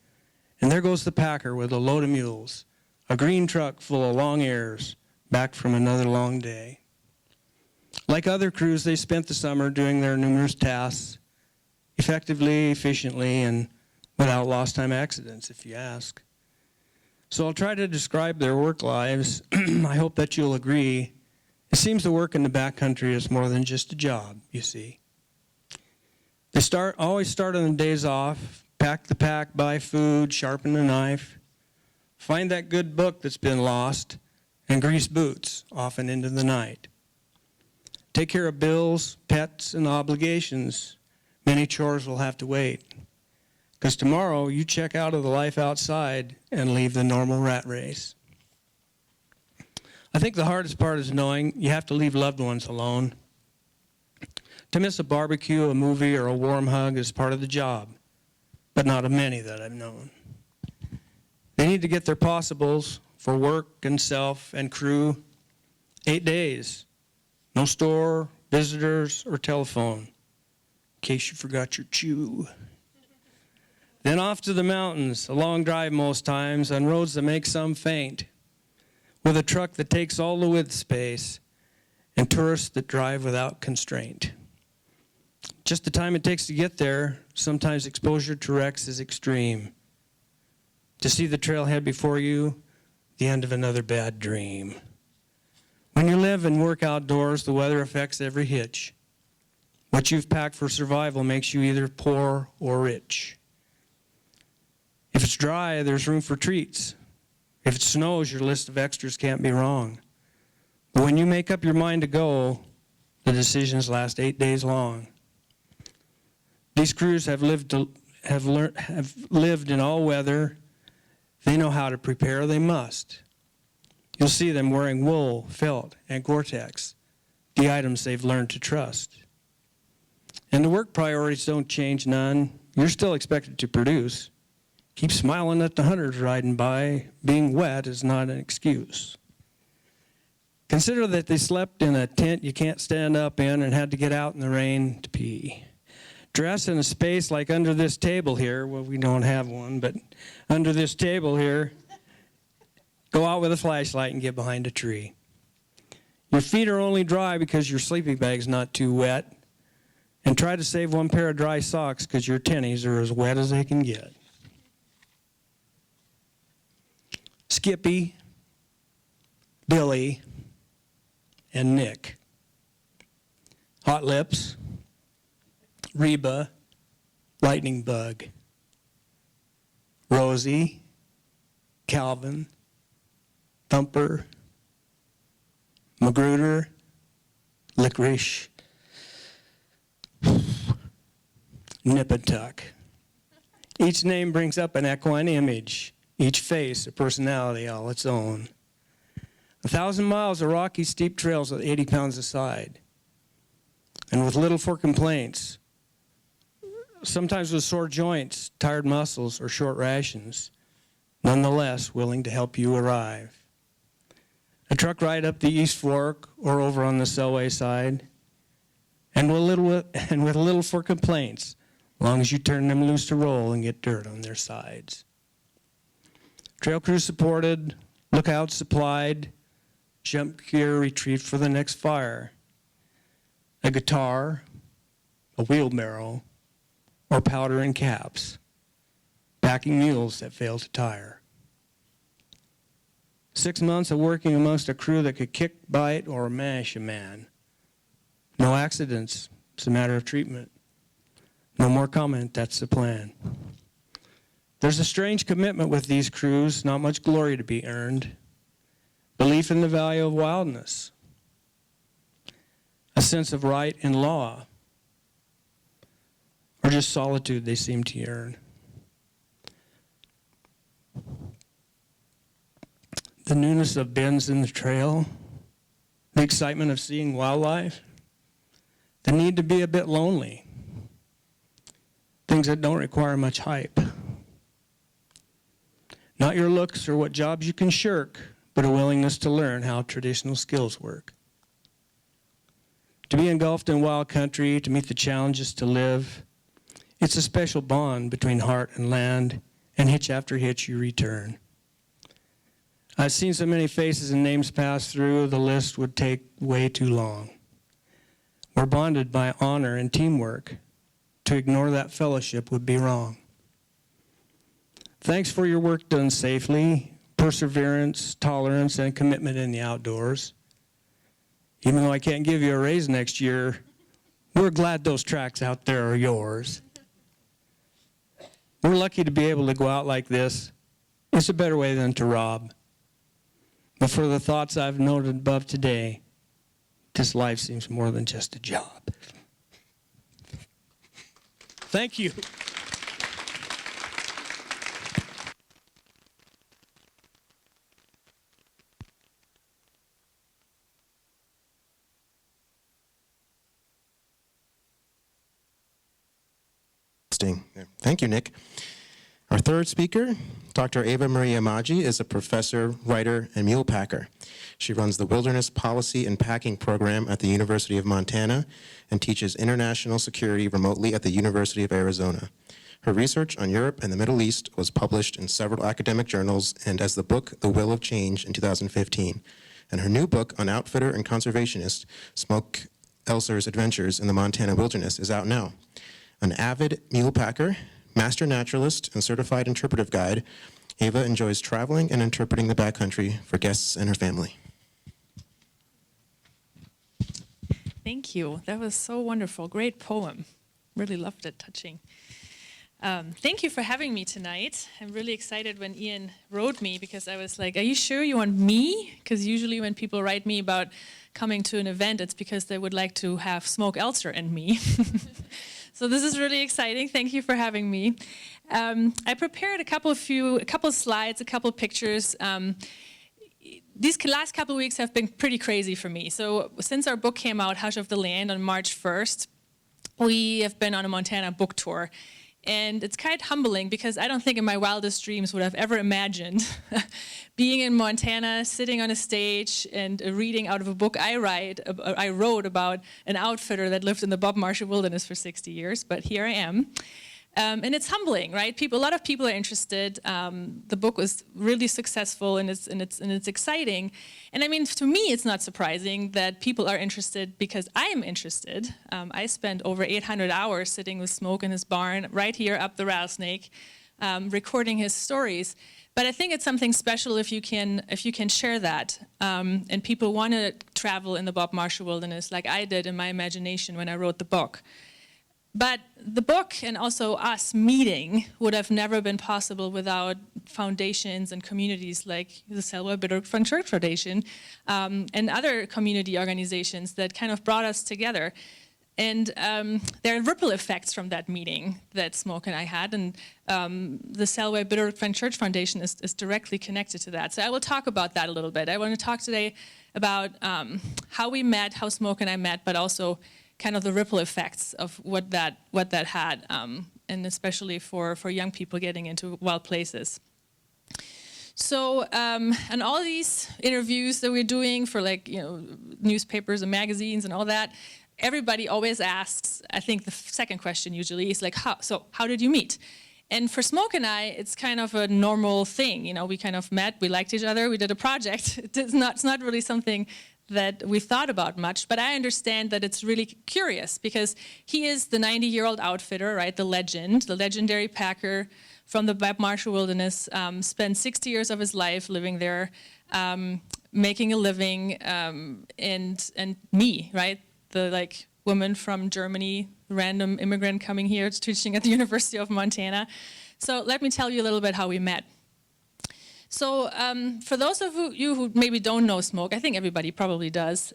And there goes the packer with a load of mules, a green truck full of long ears, back from another long day. Like other crews, they spent the summer doing their numerous tasks, effectively, efficiently, and without lost time accidents, if you ask. So I'll try to describe their work lives. I hope that you'll agree. It seems the work in the backcountry is more than just a job, you see. They always start on the days off, pack the pack, buy food, sharpen the knife, find that good book that's been lost, and grease boots, often into the night. Take care of bills, pets, and obligations. Many chores will have to wait. Because tomorrow you check out of the life outside and leave the normal rat race. I think the hardest part is knowing you have to leave loved ones alone. To miss a barbecue, a movie, or a warm hug is part of the job, but not of many that I've known. They need to get their possibles for work and self and crew. 8 days. No store, visitors, or telephone, in case you forgot your chew. Then off to the mountains, a long drive most times, on roads that make some faint, with a truck that takes all the width space, and tourists that drive without constraint. Just the time it takes to get there, sometimes exposure to wrecks is extreme. To see the trailhead before you, the end of another bad dream. When you live and work outdoors, the weather affects every hitch. What you've packed for survival makes you either poor or rich. If it's dry, there's room for treats. If it snows, your list of extras can't be wrong. But when you make up your mind to go, the decisions last 8 days long. These crews have lived in all weather. They know how to prepare. They must. You'll see them wearing wool, felt, and Gore-Tex, the items they've learned to trust. And the work priorities don't change none. You're still expected to produce. Keep smiling at the hunters riding by. Being wet is not an excuse. Consider that they slept in a tent you can't stand up in and had to get out in the rain to pee. dress in a space like under this table here. Well, we don't have one, but under this table here, go out with a flashlight and get behind a tree. Your feet are only dry because your sleeping bag's not too wet. And try to save one pair of dry socks because your tennies are as wet as they can get. Skippy, Billy, and Nick. Hot Lips, Reba, Lightning Bug, Rosie, Calvin, Thumper, Magruder, Licorice, Nip and Tuck. Each name brings up an equine image, each face a personality all its own. 1,000 miles of rocky, steep trails with 80 pounds a side, and with little for complaints, sometimes with sore joints, tired muscles, or short rations, nonetheless willing to help you arrive. A truck ride up the East Fork or over on the Selway side, and with little for complaints, as long as you turn them loose to roll and get dirt on their sides. Trail crew supported, lookouts supplied, jump gear retrieved for the next fire, a guitar, a wheelbarrow, or powder and caps, packing mules that fail to tire. 6 months of working amongst a crew that could kick, bite, or mash a man. No accidents, it's a matter of treatment. No more comment, that's the plan. There's a strange commitment with these crews, not much glory to be earned. Belief in the value of wildness. A sense of right and law. Or just solitude they seem to yearn. The newness of bends in the trail, the excitement of seeing wildlife, the need to be a bit lonely, things that don't require much hype. Not your looks or what jobs you can shirk, but a willingness to learn how traditional skills work. To be engulfed in wild country, to meet the challenges to live, it's a special bond between heart and land, and hitch after hitch you return. I've seen so many faces and names pass through, the list would take way too long. We're bonded by honor and teamwork. To ignore that fellowship would be wrong. Thanks for your work done safely, perseverance, tolerance, and commitment in the outdoors. Even though I can't give you a raise next year, we're glad those tracks out there are yours. We're lucky to be able to go out like this. It's a better way than to rob. But for the thoughts I've noted above today, this life seems more than just a job. Thank you. Thank you, Nick. Our third speaker, Dr. Ava Maria Maggi, is a professor, writer, and mule packer. She runs the Wilderness Policy and Packing Program at the University of Montana and teaches international security remotely at the University of Arizona. Her research on Europe and the Middle East was published in several academic journals and as the book The Will of Change in 2015. And her new book on outfitter and conservationist, Smoke Elser's Adventures in the Montana Wilderness, is out now. An avid mule packer, master naturalist, and certified interpretive guide, Ava enjoys traveling and interpreting the backcountry for guests and her family. Thank you. That was so wonderful. Great poem. Really loved it. Touching. Thank you for having me tonight. I'm really excited when Ian wrote me because I was like, are you sure you want me? Because usually when people write me about coming to an event, it's because they would like to have Smoke Elser and me. So this is really exciting. Thank you for having me. I prepared a couple slides, a couple pictures. These last couple of weeks have been pretty crazy for me. So since our book came out, Hush of the Land, on March 1st, we have been on a Montana book tour. And it's quite humbling because I don't think in my wildest dreams would have ever imagined being in Montana, sitting on a stage and reading out of a book I wrote about an outfitter that lived in the Bob Marshall Wilderness for 60 years, but here I am. And it's humbling, right? A lot of people are interested. The book was really successful, and it's exciting. And I mean, to me, it's not surprising that people are interested because I'm interested. I spent over 800 hours sitting with Smoke in his barn right here up the Rattlesnake, recording his stories. But I think it's something special if you can share that, and people want to travel in the Bob Marshall Wilderness like I did in my imagination when I wrote the book. But the book and also us meeting would have never been possible without foundations and communities like the Selway Bitterroot Front Church Foundation and other community organizations that kind of brought us together. And there are ripple effects from that meeting that Smoke and I had, and the Selway Bitterroot Front Church Foundation is directly connected to that. So I will talk about that a little bit. I want to talk today about how we met, how Smoke and I met, but also kind of the ripple effects of what that had, and especially for young people getting into wild places. So, and all these interviews that we're doing for newspapers and magazines and all that, everybody always asks, I think the second question usually is like, how did you meet? And for Smoke and I, it's kind of a normal thing. We kind of met, we liked each other, we did a project. It's not really something that we thought about much, but I understand that it's really curious because he is the 90-year-old outfitter, right? The legendary packer from the Bob Marshall Wilderness, spent 60 years of his life living there, making a living, and me, right? The woman from Germany, random immigrant coming here teaching at the University of Montana. So let me tell you a little bit how we met. So for those of you who maybe don't know Smoke, I think everybody probably does,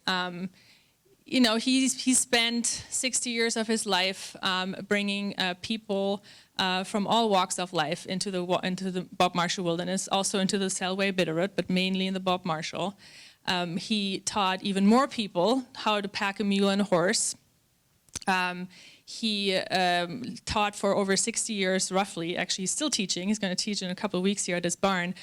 he spent 60 years of his life bringing people from all walks of life into the Bob Marshall Wilderness, also into the Selway Bitterroot, but mainly in the Bob Marshall. He taught even more people how to pack a mule and a horse. He taught for over 60 years, roughly. Actually, he's still teaching. He's going to teach in a couple of weeks here at his barn,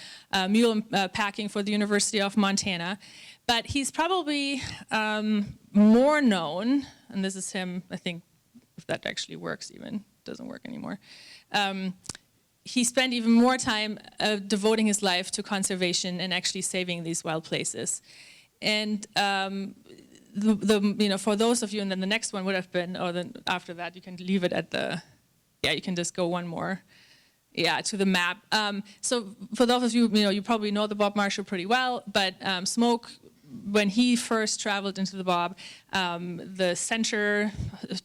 mule packing for the University of Montana. But he's probably more known, and this is him, I think, if that actually works even, doesn't work anymore. He spent even more time devoting his life to conservation and actually saving these wild places. And for those of you, and then the next one would have been, or then after that, you can leave it at you can just go one more, to the map. So for those of you, you probably know the Bob Marshall pretty well, but Smoke, when he first traveled into the Bob, the center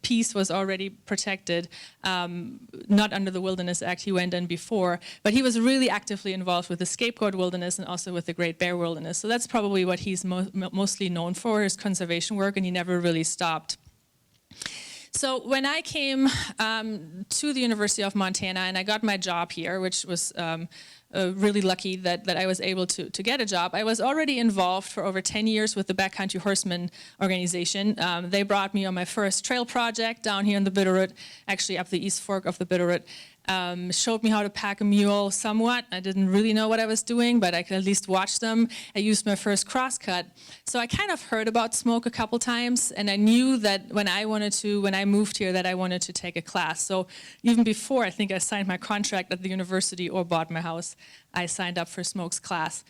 piece was already protected, not under the Wilderness Act. He went in before, but he was really actively involved with the Scapegoat Wilderness and also with the Great Bear Wilderness. So that's probably what he's mostly known for, his conservation work, and he never really stopped. So when I came to the University of Montana and I got my job here, which was really lucky that I was able to get a job. I was already involved for over 10 years with the Backcountry Horsemen organization. They brought me on my first trail project down here in the Bitterroot, actually up the East Fork of the Bitterroot. Showed me how to pack a mule somewhat. I didn't really know what I was doing, but I could at least watch them. I used my first crosscut. So I kind of heard about Smoke a couple times, and I knew that when I moved here, that I wanted to take a class. So even before I think I signed my contract at the university or bought my house, I signed up for Smoke's class.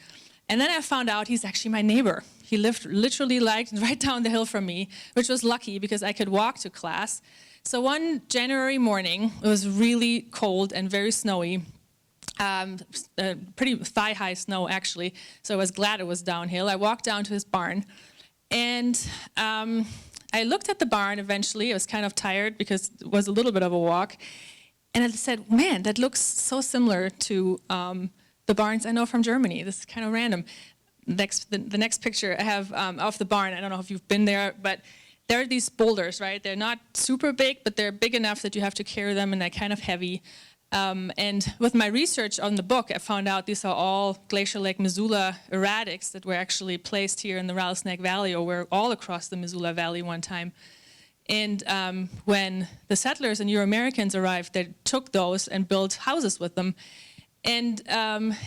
And then I found out he's actually my neighbor. He lived literally right down the hill from me, which was lucky because I could walk to class. So one January morning, it was really cold and very snowy, pretty thigh-high snow actually, so I was glad it was downhill. I walked down to his barn, and I looked at the barn eventually. I was kind of tired because it was a little bit of a walk, and I said, man, that looks so similar to the barns I know from Germany. This is kind of random. The next picture I have of the barn, I don't know if you've been there, but there are these boulders, right? They're not super big, but they're big enough that you have to carry them, and they're kind of heavy. And with my research on the book, I found out these are all Glacier Lake Missoula erratics that were actually placed here in the Rattlesnake Valley, or were all across the Missoula Valley one time. And when the settlers and Euro-Americans arrived, they took those and built houses with them. And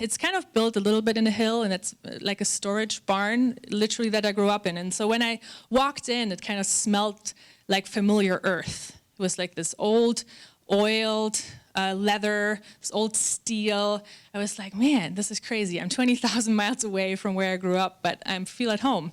it's kind of built a little bit in a hill, and it's like a storage barn, literally, that I grew up in. And so when I walked in, it kind of smelled like familiar earth. It was like this old, oiled leather, this old steel. I was like, man, this is crazy. I'm 20,000 miles away from where I grew up, but I feel at home.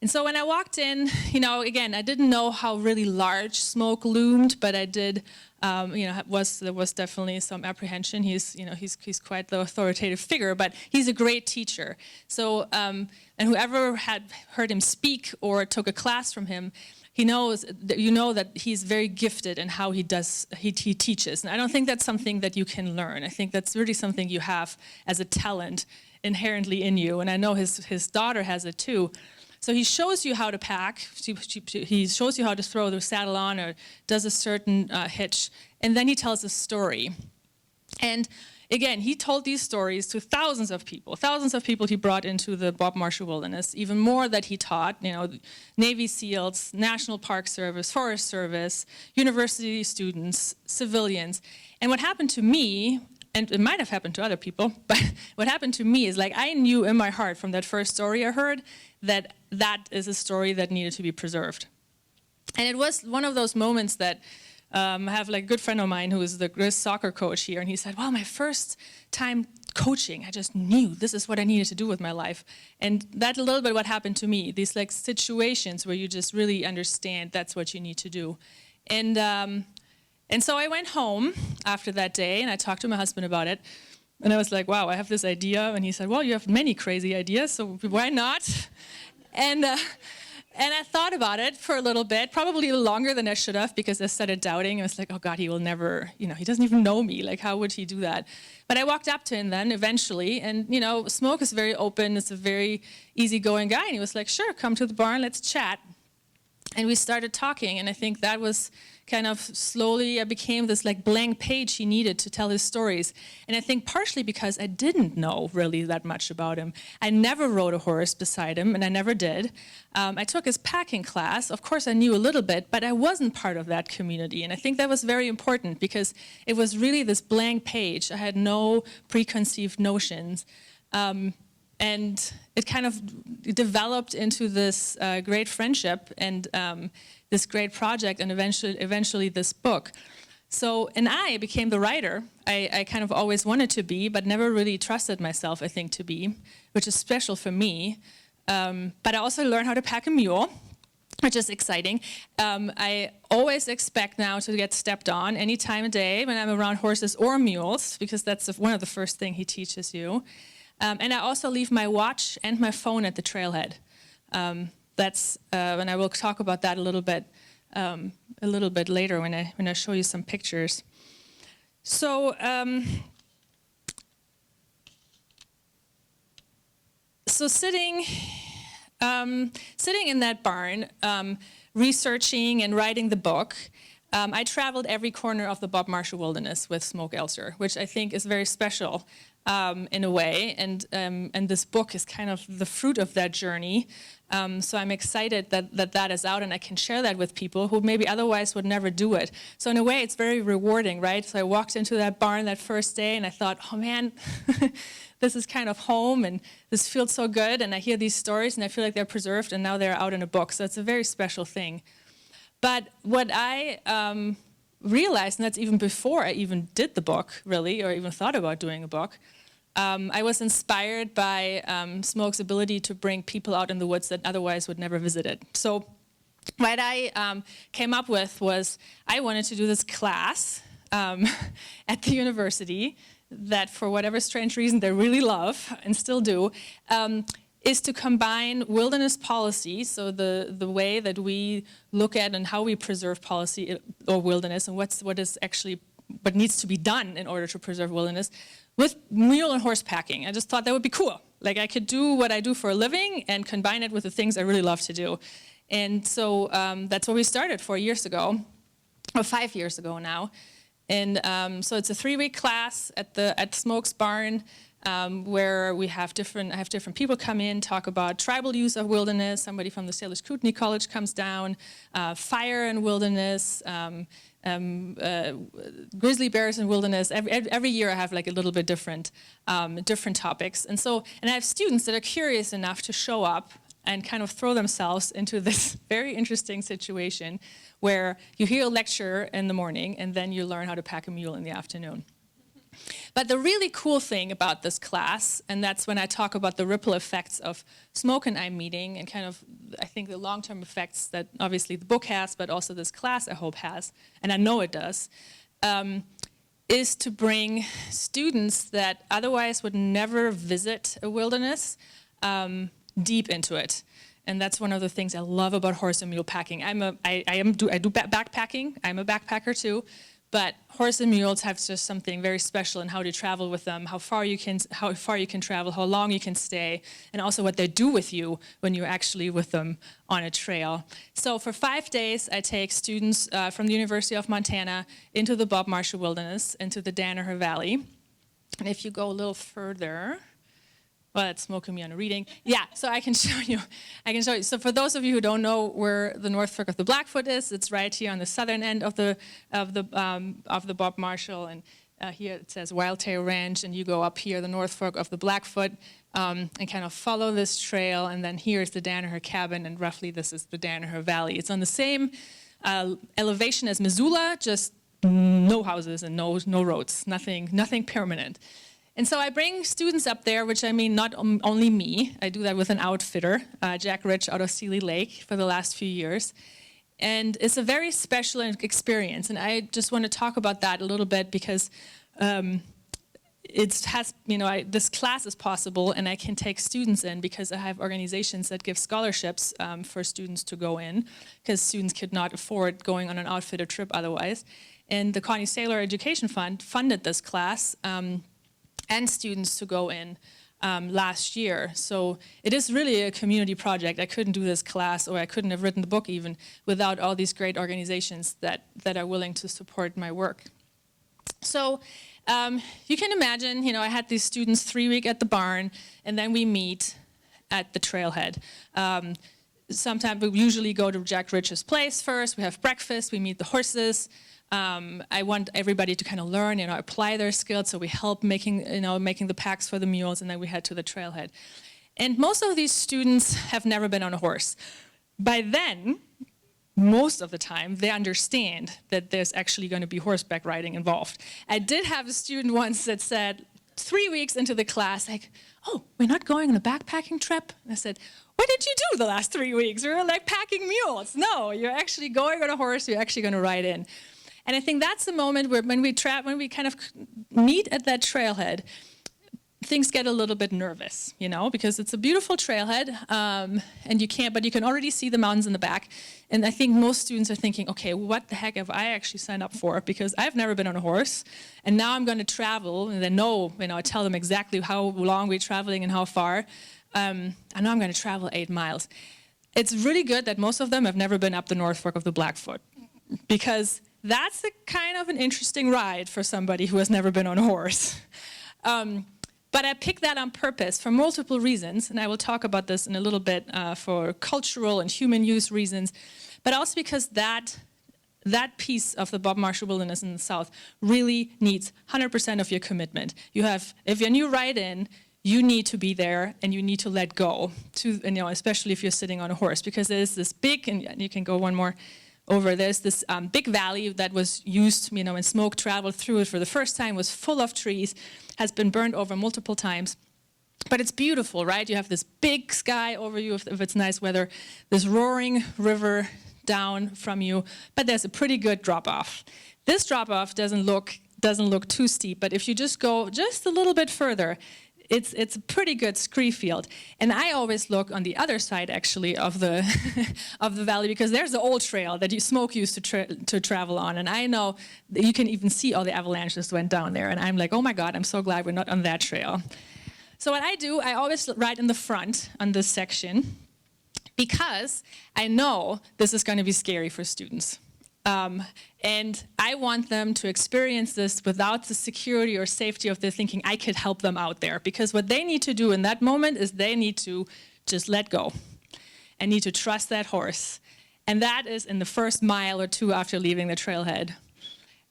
And so when I walked in, again, I didn't know how really large Smoke loomed, but I did, there was definitely some apprehension. He's quite the authoritative figure, but he's a great teacher. So, and whoever had heard him speak or took a class from him, he knows that he's very gifted in how he teaches. And I don't think that's something that you can learn. I think that's really something you have as a talent inherently in you. And I know his daughter has it too. So he shows you how to pack, he shows you how to throw the saddle on or does a certain hitch, and then he tells a story. And again, he told these stories to thousands of people he brought into the Bob Marshall Wilderness, even more that he taught, Navy SEALs, National Park Service, Forest Service, university students, civilians. And what happened to me, and it might have happened to other people, but what happened to me is like I knew in my heart from that first story I heard that is a story that needed to be preserved. And it was one of those moments that I have like a good friend of mine who is the soccer coach here, and he said, well, my first time coaching, I just knew this is what I needed to do with my life. And that's a little bit what happened to me, these like situations where you just really understand that's what you need to do. And so I went home after that day, and I talked to my husband about it. And I was like, wow, I have this idea. And he said, well, you have many crazy ideas, so why not? And I thought about it for a little bit, probably a little longer than I should have, because I started doubting. I was like, oh, God, he will never, he doesn't even know me. Like, how would he do that? But I walked up to him then eventually. And, Smoke is very open. It's a very easygoing guy. And he was like, sure, come to the barn. Let's chat. And we started talking. And I think that was kind of slowly, I became this like blank page he needed to tell his stories. And I think partially because I didn't know really that much about him. I never rode a horse beside him, and I never did. I took his packing class. Of course, I knew a little bit, but I wasn't part of that community. And I think that was very important because it was really this blank page. I had no preconceived notions. And it kind of developed into this great friendship and this great project, and eventually this book. So, and I became the writer. I kind of always wanted to be, but never really trusted myself, I think, to be, which is special for me. But I also learned how to pack a mule, which is exciting. I always expect now to get stepped on any time of day when I'm around horses or mules, because that's one of the first things he teaches you. And I also leave my watch and my phone at the trailhead. And I will talk about that a little bit later when I show you some pictures. So, sitting in that barn, researching and writing the book, I traveled every corner of the Bob Marshall Wilderness with Smoke Elser, which I think is very special. In a way, and this book is kind of the fruit of that journey. So I'm excited that is out, and I can share that with people who maybe otherwise would never do it. So in a way, it's very rewarding, right? So I walked into that barn that first day, and I thought, oh man, this is kind of home, and this feels so good, and I hear these stories, and I feel like they're preserved, and now they're out in a book. So it's a very special thing. But what I realized, and that's even before I even did the book, really, or even thought about doing a book, I was inspired by Smoke's ability to bring people out in the woods that otherwise would never visit it. So what I came up with was I wanted to do this class at the university that, for whatever strange reason they really love and still do, is to combine wilderness policy, so the way that we look at and how we preserve policy or wilderness, and what needs to be done in order to preserve wilderness, with mule and horse packing. I just thought that would be cool. Like, I could do what I do for a living and combine it with the things I really love to do. And so that's what we started 4 years ago, or 5 years ago now. And so it's a 3-week class at Smoke's barn. where I have different people come in, talk about tribal use of wilderness. Somebody from the Sailor Scrutiny College comes down, fire and wilderness, grizzly bears and wilderness. Every year I have like a little bit different topics. And I have students that are curious enough to show up and kind of throw themselves into this very interesting situation where you hear a lecture in the morning and then you learn how to pack a mule in the afternoon. But the really cool thing about this class, and that's when I talk about the ripple effects of smoke and I'm meeting, and kind of, I think, the long-term effects that obviously the book has, but also this class, I hope, has, and I know it does, is to bring students that otherwise would never visit a wilderness deep into it. And that's one of the things I love about horse and mule packing. I do backpacking. I'm a backpacker too. But horse and mules have just something very special in how to travel with them, how far you can travel, how long you can stay, and also what they do with you when you're actually with them on a trail. So for 5 days, I take students from the University of Montana into the Bob Marshall Wilderness, into the Danaher Valley. And if you go a little further, well, that's smoking me on a reading. Yeah, so I can show you. So for those of you who don't know where the North Fork of the Blackfoot is, it's right here on the southern end of the Bob Marshall, and here it says Wildtail Ranch, and you go up here, the North Fork of the Blackfoot, and kind of follow this trail, and then here's the Danaher cabin, and roughly this is the Danaher Valley. It's on the same elevation as Missoula, just no houses and no roads, nothing permanent. And so I bring students up there, which I mean not only me. I do that with an outfitter, Jack Rich out of Seeley Lake for the last few years. And it's a very special experience. And I just want to talk about that a little bit because this class is possible and I can take students in because I have organizations that give scholarships for students to go in because students could not afford going on an outfitter trip otherwise. And the Connie Sailor Education Fund funded this class and students to go in last year. So it is really a community project. I couldn't do this class, or I couldn't have written the book even, without all these great organizations that are willing to support my work. So you can imagine, I had these students 3 weeks at the barn, and then we meet at the trailhead. Sometimes we usually go to Jack Rich's place first. We have breakfast, we meet the horses. I want everybody to kind of learn, apply their skills. So we help making the packs for the mules, and then we head to the trailhead. And most of these students have never been on a horse. By then, most of the time, they understand that there's actually going to be horseback riding involved. I did have a student once that said, 3 weeks into the class, like, "Oh, we're not going on a backpacking trip?" And I said, "What did you do the last 3 weeks? We were like packing mules." No, you're actually going on a horse. You're actually going to ride in. And I think that's the moment where when we kind of meet at that trailhead, things get a little bit nervous, because it's a beautiful trailhead, and you can already see the mountains in the back. And I think most students are thinking, okay, what the heck have I actually signed up for? Because I've never been on a horse, and now I'm going to travel, and they know, I tell them exactly how long we're traveling and how far. I know I'm going to travel 8 miles. It's really good that most of them have never been up the North Fork of the Blackfoot, because that's a kind of an interesting ride for somebody who has never been on a horse. But I picked that on purpose for multiple reasons, and I will talk about this in a little bit for cultural and human use reasons, but also because that piece of the Bob Marshall Wilderness in the South really needs 100% of your commitment. If you're new ride in, you need to be there and you need to let go, especially if you're sitting on a horse, because there's this big, and you can go one more over, there's this big valley that was used, when smoke traveled through it for the first time, was full of trees, has been burned over multiple times. But it's beautiful, right? You have this big sky over you if it's nice weather, this roaring river down from you, but there's a pretty good drop-off. This drop-off doesn't look too steep, but if you just go just a little bit further, it's a pretty good scree field. And I always look on the other side, actually, of the of the valley, because there's the old trail that Smoke used to travel on. And I know that you can even see all the avalanches that went down there. And I'm like, oh my God, I'm so glad we're not on that trail. So what I do, I always ride in the front on this section, because I know this is going to be scary for students. And I want them to experience this without the security or safety of their thinking I could help them out there. Because what they need to do in that moment is they need to just let go and need to trust that horse. And that is in the first mile or two after leaving the trailhead.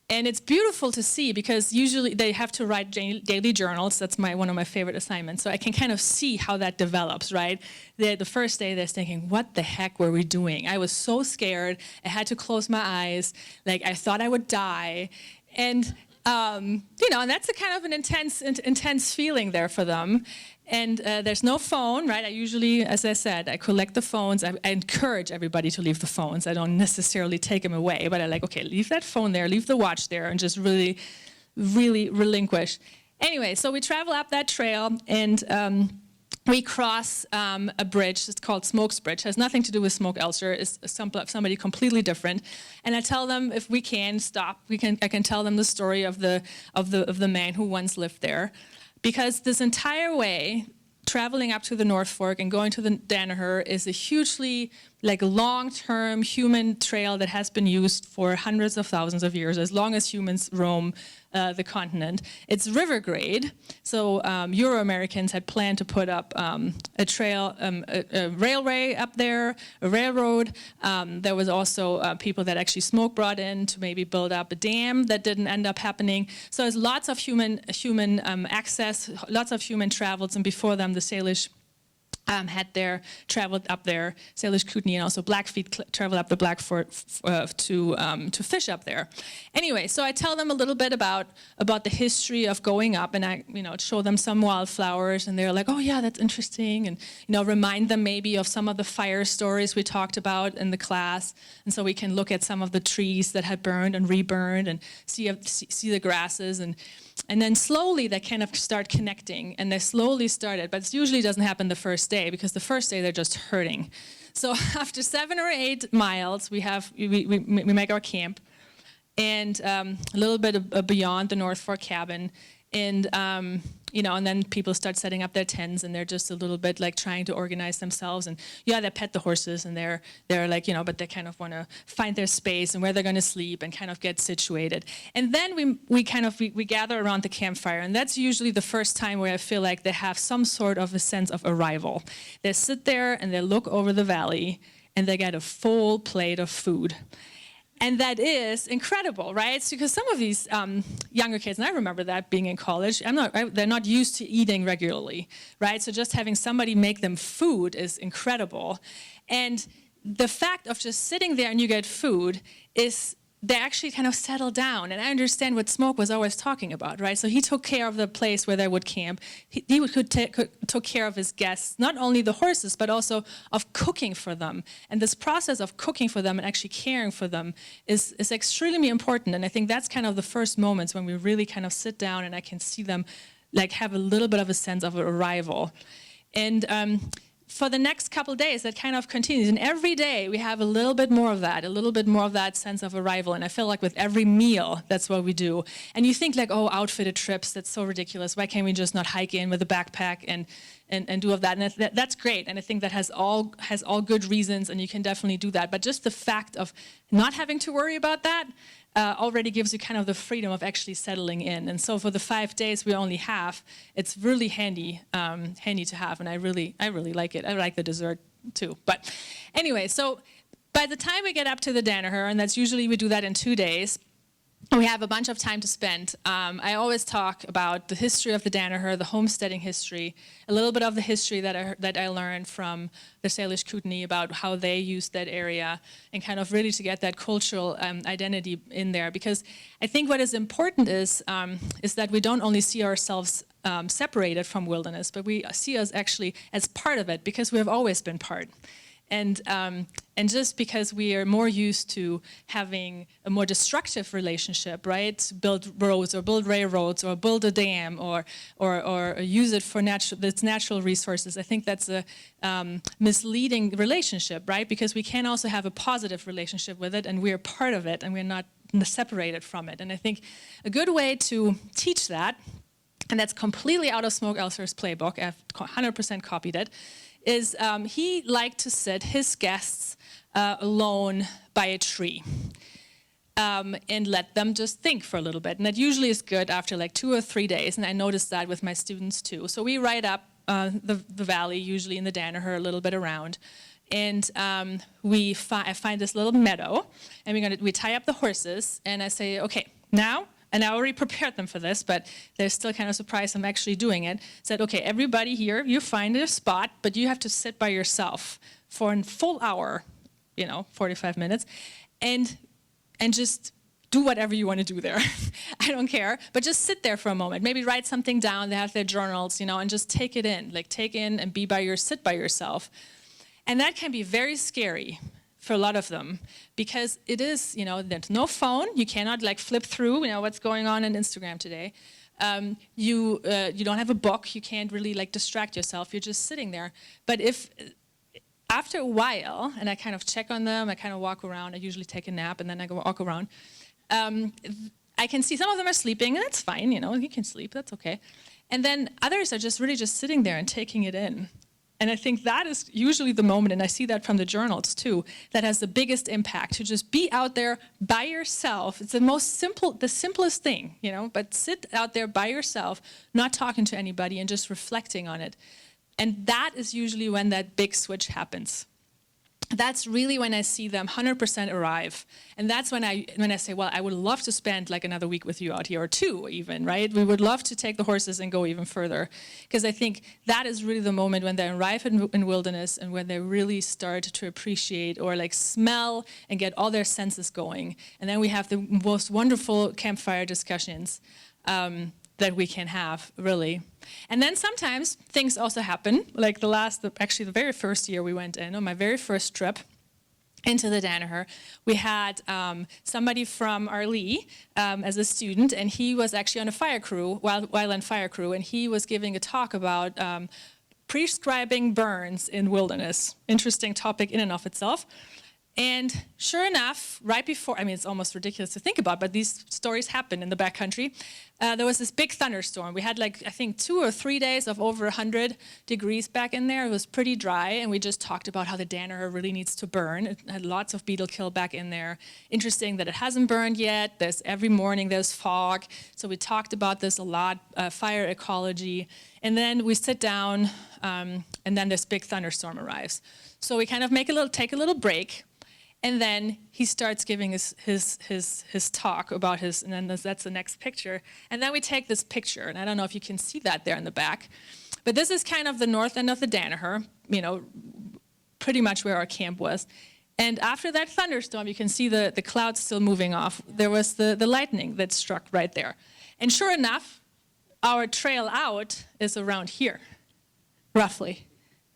And it's beautiful to see because usually they have to write daily journals. That's one of my favorite assignments. So I can kind of see how that develops, right? The first day they're thinking, what the heck were we doing? I was so scared. I had to close my eyes. Like I thought I would die. And, and that's a kind of an intense feeling there for them. And there's no phone, right? I usually, as I said, I collect the phones. I encourage everybody to leave the phones. I don't necessarily take them away, but I like, okay, leave that phone there, leave the watch there, and just really, really relinquish. Anyway, so we travel up that trail, and we cross a bridge. It's called Smoke's Bridge. It has nothing to do with smoke ulcer. It's somebody completely different. And I tell them if we can stop, I can tell them the story of the man who once lived there. Because this entire way, traveling up to the North Fork and going to the Danaher is a hugely long-term human trail that has been used for hundreds of thousands of years, as long as humans roam the continent. It's river grade, so Euro-Americans had planned to put up a trail, a railway up there, a railroad. There was also people that actually Smoke brought in to maybe build up a dam that didn't end up happening. So there's lots of human access, lots of human travels, and before them the Salish traveled up there. Salish Kootenai and also Blackfeet traveled up the Blackfoot to fish up there. Anyway, so I tell them a little bit about the history of going up, and I show them some wildflowers, and they're like, oh yeah, that's interesting, and remind them maybe of some of the fire stories we talked about in the class, and so we can look at some of the trees that had burned and reburned and see the grasses, and then slowly they kind of start connecting, and they slowly started, but it usually doesn't happen the first day, because the first day they're just hurting. So after 7 or 8 miles, we make our camp, and a little bit beyond the North Fork cabin, and and then people start setting up their tents, and they're just a little bit trying to organize themselves, and they pet the horses, and they're but they kind of want to find their space and where they're going to sleep and kind of get situated. And then we gather around the campfire, and that's usually the first time where I feel like they have some sort of a sense of arrival. They sit there and they look over the valley, and they get a full plate of food. And that is incredible, right? It's because some of these younger kids, and I remember that being in college, they're not used to eating regularly, right? So just having somebody make them food is incredible. And the fact of just sitting there and you get food is, they actually kind of settle down. And I understand what Smoke was always talking about, right? So he took care of the place where they would camp. He took care of his guests, not only the horses, but also of cooking for them. And this process of cooking for them and actually caring for them is extremely important. And I think that's kind of the first moments when we really kind of sit down and I can see them have a little bit of a sense of arrival. And for the next couple days, that kind of continues. And every day we have a little bit more of that sense of arrival. And I feel like with every meal, that's what we do. And you think outfitted trips, that's so ridiculous. Why can't we just not hike in with a backpack and do all that? And that's great. And I think that has all good reasons, and you can definitely do that. But just the fact of not having to worry about that already gives you kind of the freedom of actually settling in. And so for the 5 days we only have, it's really handy to have, and I really like it. I like the dessert too. But anyway, so by the time we get up to the Danaher, and that's usually we do that in 2 days, we have a bunch of time to spend. I always talk about the history of the Danaher, the homesteading history, a little bit of the history that I learned from the Salish Kootenai about how they used that area, and kind of really to get that cultural identity in there. Because I think what is important is that we don't only see ourselves separated from wilderness, but we see us actually as part of it, because we have always been part. And just because we are more used to having a more destructive relationship, right? Build roads or build railroads or build a dam or use it for its natural resources. I think that's a misleading relationship, right? Because we can also have a positive relationship with it, and we're part of it, and we're not separated from it. And I think a good way to teach that, and that's completely out of Smoke Elser's playbook, I've 100% copied it, is he liked to sit his guests alone by a tree. and let them just think for a little bit. And that usually is good after like 2 or 3 days, and I noticed that with my students too. So we ride up the valley, usually in the Danaher, a little bit around, and I find this little meadow, and we tie up the horses, and I say, okay, now, and I already prepared them for this, but they're still kind of surprised I'm actually doing it. Said, okay, everybody here, you find a spot, but you have to sit by yourself for a full hour, 45 minutes, and just do whatever you want to do there. I don't care, but just sit there for a moment. Maybe write something down. They have their journals, and just take it in. Like take in and sit by yourself. And that can be very scary for a lot of them, because it is, there's no phone. You cannot like flip through, what's going on Instagram today. You don't have a book. You can't really like distract yourself. You're just sitting there. But after a while, and I kind of check on them, I kind of walk around. I usually take a nap, and then I go walk around. I can see some of them are sleeping, and that's fine. You can sleep. That's okay. And then others are just really just sitting there and taking it in. And I think that is usually the moment, and I see that from the journals too, that has the biggest impact, to just be out there by yourself. It's the simplest thing, but sit out there by yourself, not talking to anybody and just reflecting on it. And that is usually when that big switch happens. That's really when I see them 100% arrive. And that's when I say, well, I would love to spend like another week with you out here, or 2 even, right? We would love to take the horses and go even further. Because I think that is really the moment when they arrive in wilderness, and when they really start to appreciate or like smell and get all their senses going. And then we have the most wonderful campfire discussions that we can have, really. And then sometimes things also happen, like the very first year we went in, on my very first trip into the Danaher, we had somebody from Arlee as a student, and he was actually on a fire crew, wildland fire crew, and he was giving a talk about prescribing burns in wilderness. Interesting topic in and of itself. And sure enough, right before, it's almost ridiculous to think about, but these stories happen in the backcountry. There was this big thunderstorm. We had I think 2 or 3 days of over 100 degrees back in there. It was pretty dry, and we just talked about how the Danaher really needs to burn. It had lots of beetle kill back in there. Interesting that it hasn't burned yet. Every morning there's fog. So we talked about this a lot, fire ecology. And then we sit down, and then this big thunderstorm arrives. So we kind of take a little break. And then he starts giving his talk about and then that's the next picture. And then we take this picture, and I don't know if you can see that there in the back, but this is kind of the north end of the Danaher, pretty much where our camp was. And after that thunderstorm, you can see the clouds still moving off. There was the lightning that struck right there. And sure enough, our trail out is around here, roughly.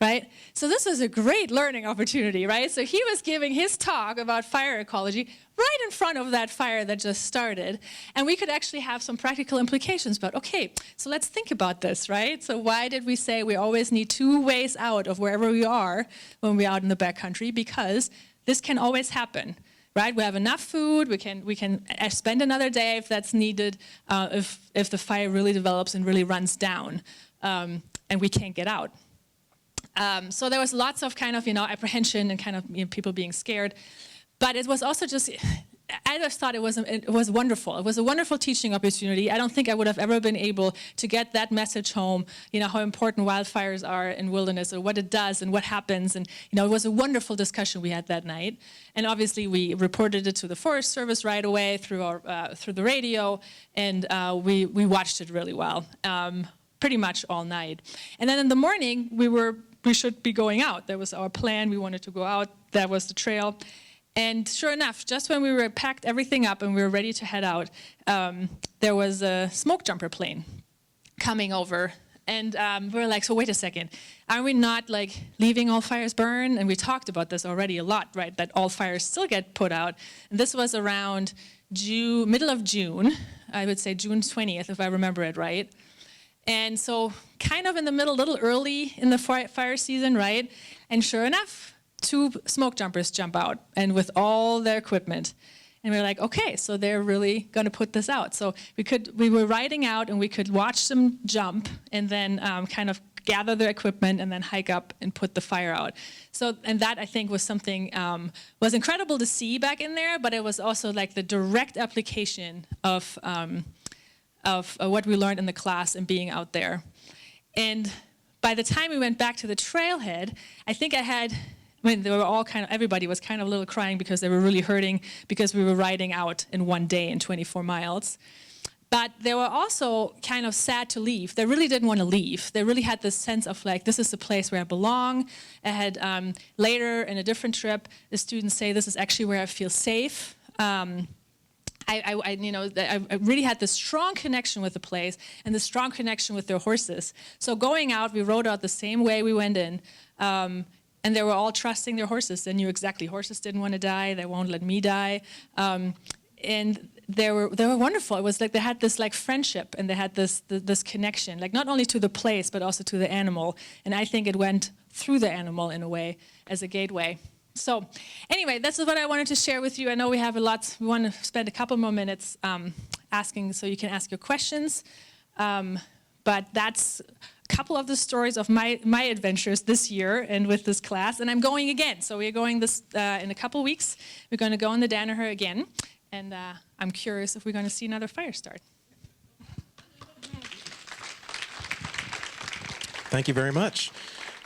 Right? So this was a great learning opportunity, right? So he was giving his talk about fire ecology right in front of that fire that just started. And we could actually have some practical implications about, okay, so let's think about this, right? So why did we say we always need 2 ways out of wherever we are when we're out in the backcountry? Because this can always happen, right? We have enough food. We can spend another day if that's needed, if the fire really develops and really runs down, and we can't get out. So there was lots of kind of, apprehension and kind of people being scared. But it was also I just thought it was wonderful. It was a wonderful teaching opportunity. I don't think I would have ever been able to get that message home, how important wildfires are in wilderness, or what it does and what happens. And, it was a wonderful discussion we had that night. And obviously we reported it to the Forest Service right away through the radio, and we watched it really well. Pretty much all night. And then in the morning, we should be going out. That was our plan. We wanted to go out. That was the trail. And sure enough, just when we packed everything up and we were ready to head out, there was a smoke jumper plane coming over. And we were like, so wait a second. Are we not leaving all fires burn? And we talked about this already a lot, right? That all fires still get put out. And this was around middle of June. I would say June 20th, if I remember it right. And so kind of in the middle, a little early in the fire season, right? And sure enough, 2 smoke jumpers jump out, and with all their equipment. And we're like, okay, so they're really going to put this out. So we were riding out, and we could watch them jump, and then kind of gather their equipment and then hike up and put the fire out. So, and that I think was something, was incredible to see back in there, but it was also like the direct application of what we learned in the class and being out there. And by the time we went back to the trailhead, I think they were all everybody was kind of a little crying because they were really hurting because we were riding out in one day in 24 miles. But they were also kind of sad to leave. They really didn't want to leave. They really had this sense of like, this is the place where I belong. I had later in a different trip, the students say, this is actually where I feel safe. I really had this strong connection with the place and this strong connection with their horses. So going out, we rode out the same way we went in. And they were all trusting their horses. They knew exactly horses didn't want to die. They won't let me die. And they were wonderful. It was like they had this like friendship and they had this connection, like not only to the place but also to the animal. And I think it went through the animal in a way as a gateway. So anyway, that's what I wanted to share with you. I know we have a lot. We want to spend a couple more minutes asking, so you can ask your questions. But that's a couple of the stories of my adventures this year and with this class. And I'm going again. So we're going this in a couple weeks. We're going to go in the Danaher again. And I'm curious if we're going to see another fire start. Thank you very much.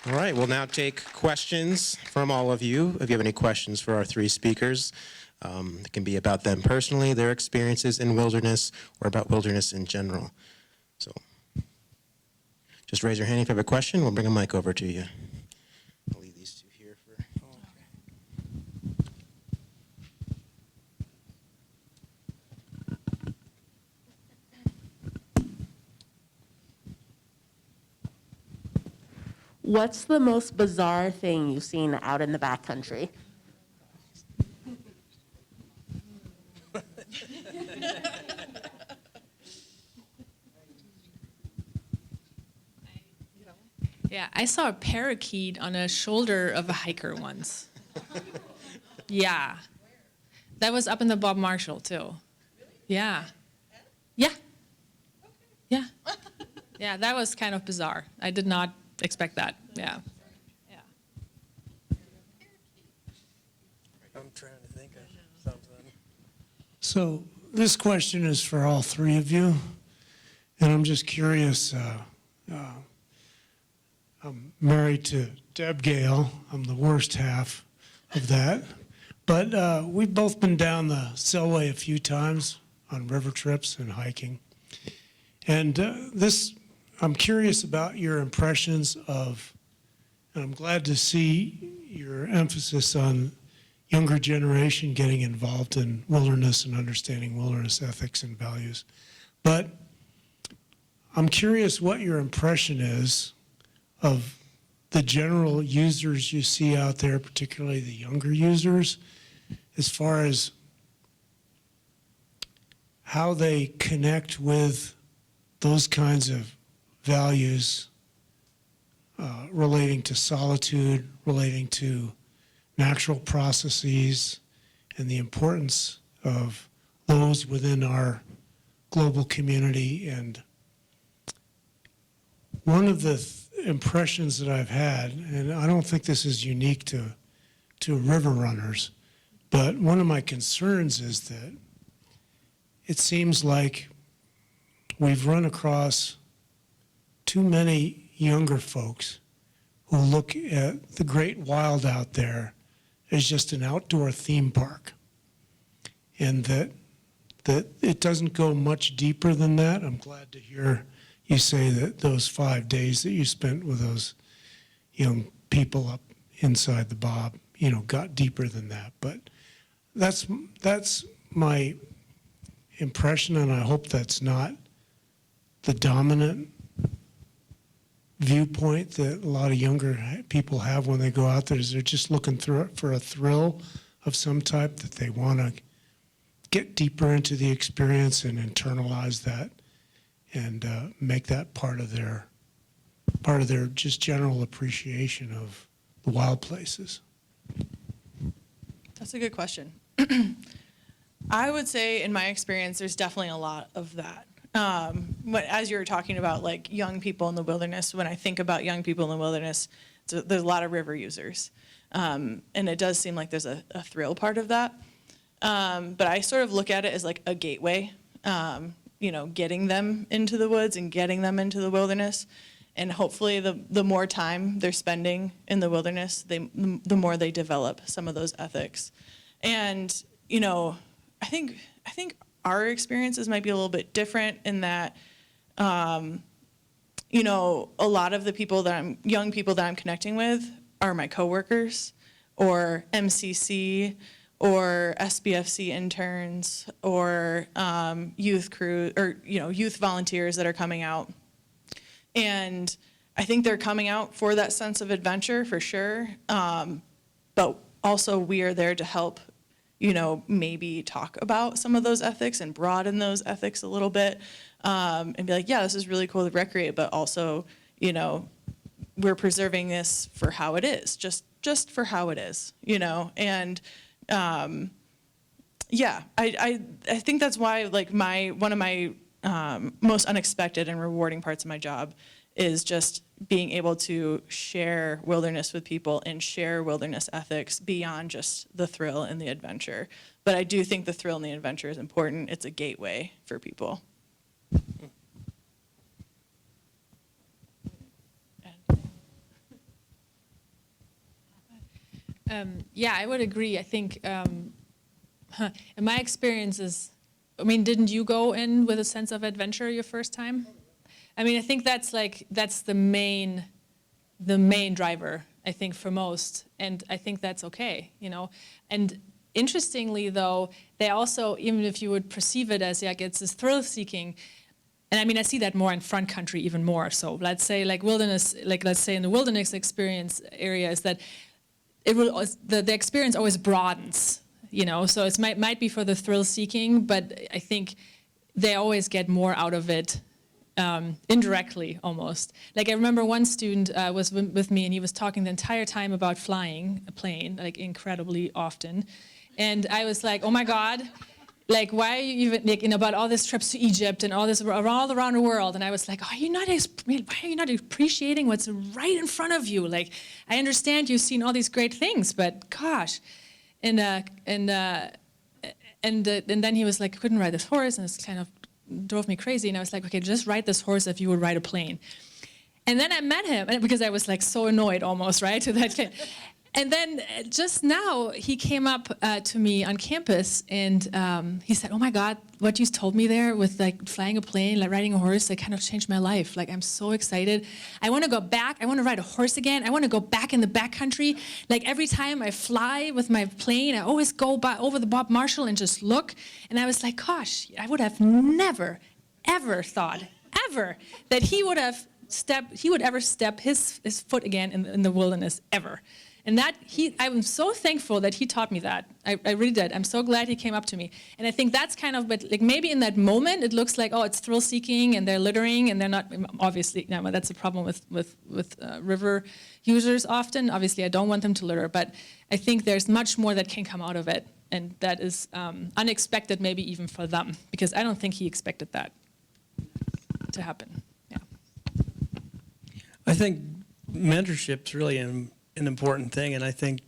All right, we'll now take questions from all of you. If you have any questions for our three speakers, it can be about them personally, their experiences in wilderness, or about wilderness in general. So just raise your hand if you have a question. We'll bring a mic over to you. I'll leave these two here for... What's the most bizarre thing you've seen out in the backcountry? Yeah, I saw a parakeet on a shoulder of a hiker once. Yeah. That was up in the Bob Marshall, too. Yeah. Yeah. Yeah. Yeah, that was kind of bizarre. I did not expect that. Yeah. Yeah. I'm trying to think of something. So this question is for all three of you, and I'm just curious. I'm married to Deb Gale. I'm the worst half of that. But we've both been down the Selway a few times on river trips and hiking. And I'm curious about your impressions of, and I'm glad to see your emphasis on younger generation getting involved in wilderness and understanding wilderness ethics and values. But I'm curious what your impression is of the general users you see out there, particularly the younger users, as far as how they connect with those kinds of values relating to solitude, relating to natural processes, and the importance of those within our global community. And one of the impressions that I've had, and I don't think this is unique to river runners, but one of my concerns is that it seems like we've run across too many younger folks who look at the great wild out there as just an outdoor theme park, and that it doesn't go much deeper than that. I'm glad to hear you say that those 5 days that you spent with those young people up inside the Bob, got deeper than that. But that's my impression, and I hope that's not the dominant viewpoint that a lot of younger people have when they go out there. Is they're just looking for a thrill of some type, that they want to get deeper into the experience and internalize that, and make that part of their just general appreciation of the wild places. That's a good question. I would say, in my experience, there's definitely a lot of that. As you were talking about like young people in the wilderness, when I think about young people in the wilderness, there's a lot of river users. And it does seem like there's a thrill part of that. But I sort of look at it as like a gateway, getting them into the woods and getting them into the wilderness. And hopefully the more time they're spending in the wilderness, the more they develop some of those ethics. And, I think our experiences might be a little bit different in that, a lot of the young people that I'm connecting with are my coworkers or MCC or SBFC interns or youth crew or, youth volunteers that are coming out. And I think they're coming out for that sense of adventure for sure. But also we are there to help, maybe talk about some of those ethics and broaden those ethics a little bit, and be like, yeah, this is really cool to recreate, but also, we're preserving this for how it is, just for how it is, and yeah, I think that's why like one of my most unexpected and rewarding parts of my job is just being able to share wilderness with people and share wilderness ethics beyond just the thrill and the adventure. But I do think the thrill and the adventure is important. It's a gateway for people. Yeah, I would agree. I think in my experiences, didn't you go in with a sense of adventure your first time? I think that's the main driver, I think, for most, and I think that's okay, And interestingly, though, they also, even if you would perceive it as it's this thrill-seeking, and I see that more in front country even more. So let's say wilderness, let's say in the wilderness experience area is that the experience always broadens, So it might be for the thrill-seeking, but I think they always get more out of it. Indirectly, almost. I remember one student was with me, and he was talking the entire time about flying a plane, incredibly often. And I was like, oh my God, why are you even, about all these trips to Egypt and all this all around the world? And I was like, why are you not appreciating what's right in front of you? I understand you've seen all these great things, but gosh. And then he was like, couldn't ride this horse, and it's kind of drove me crazy, and I was like, okay, just ride this horse if you would ride a plane. And then I met him, because I was so annoyed almost, right, to that kid. And then just now, he came up to me on campus, and he said, oh my God, what you told me there with flying a plane, riding a horse, kind of changed my life. I'm so excited. I want to go back. I want to ride a horse again. I want to go back in the backcountry. Every time I fly with my plane, I always go over the Bob Marshall and just look. And I was like, gosh, I would have never, ever thought, that he would ever step his foot again in the wilderness, ever. And I'm so thankful that he taught me that. I really did. I'm so glad he came up to me. And I think that's kind of, but maybe in that moment, it looks like, oh, it's thrill-seeking and they're littering and they're not, obviously, that's a problem with river users often. Obviously, I don't want them to litter, but I think there's much more that can come out of it. And that is unexpected, maybe even for them, because I don't think he expected that to happen. Yeah. I think mentorship's really an important thing, and I think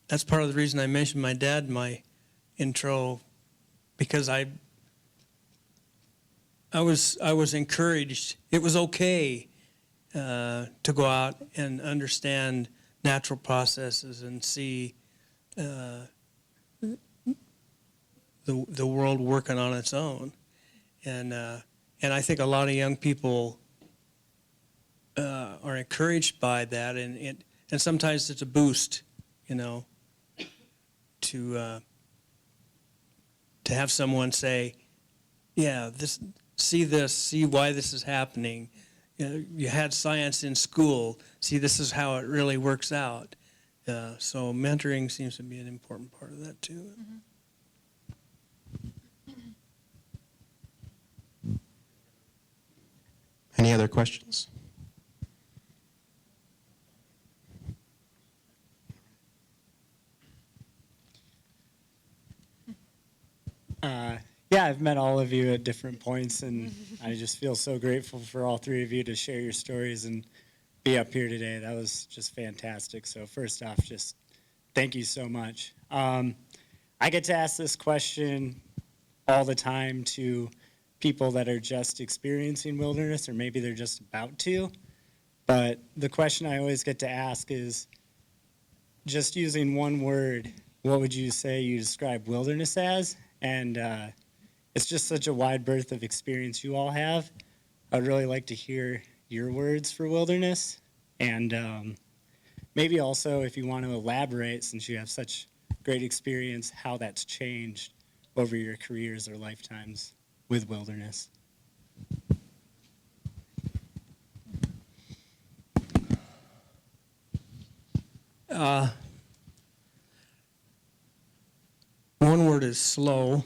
that's part of the reason I mentioned my dad in my intro, because I was encouraged. It was okay to go out and understand natural processes and see the world working on its own, and I think a lot of young people are encouraged by that, and sometimes it's a boost, to have someone say, yeah, see why this is happening. You had science in school. See, this is how it really works out. So mentoring seems to be an important part of that too. Any other questions? Yeah, I've met all of you at different points, and I just feel so grateful for all three of you to share your stories and be up here today. That was just fantastic. So first off, just thank you so much. I get to ask this question all the time to people that are just experiencing wilderness, or maybe they're just about to. But the question I always get to ask is, just using one word, what would you say you describe wilderness as? And it's just such a wide berth of experience you all have. I'd really like to hear your words for wilderness. And maybe also, if you want to elaborate, since you have such great experience, how that's changed over your careers or lifetimes with wilderness. One word is slow.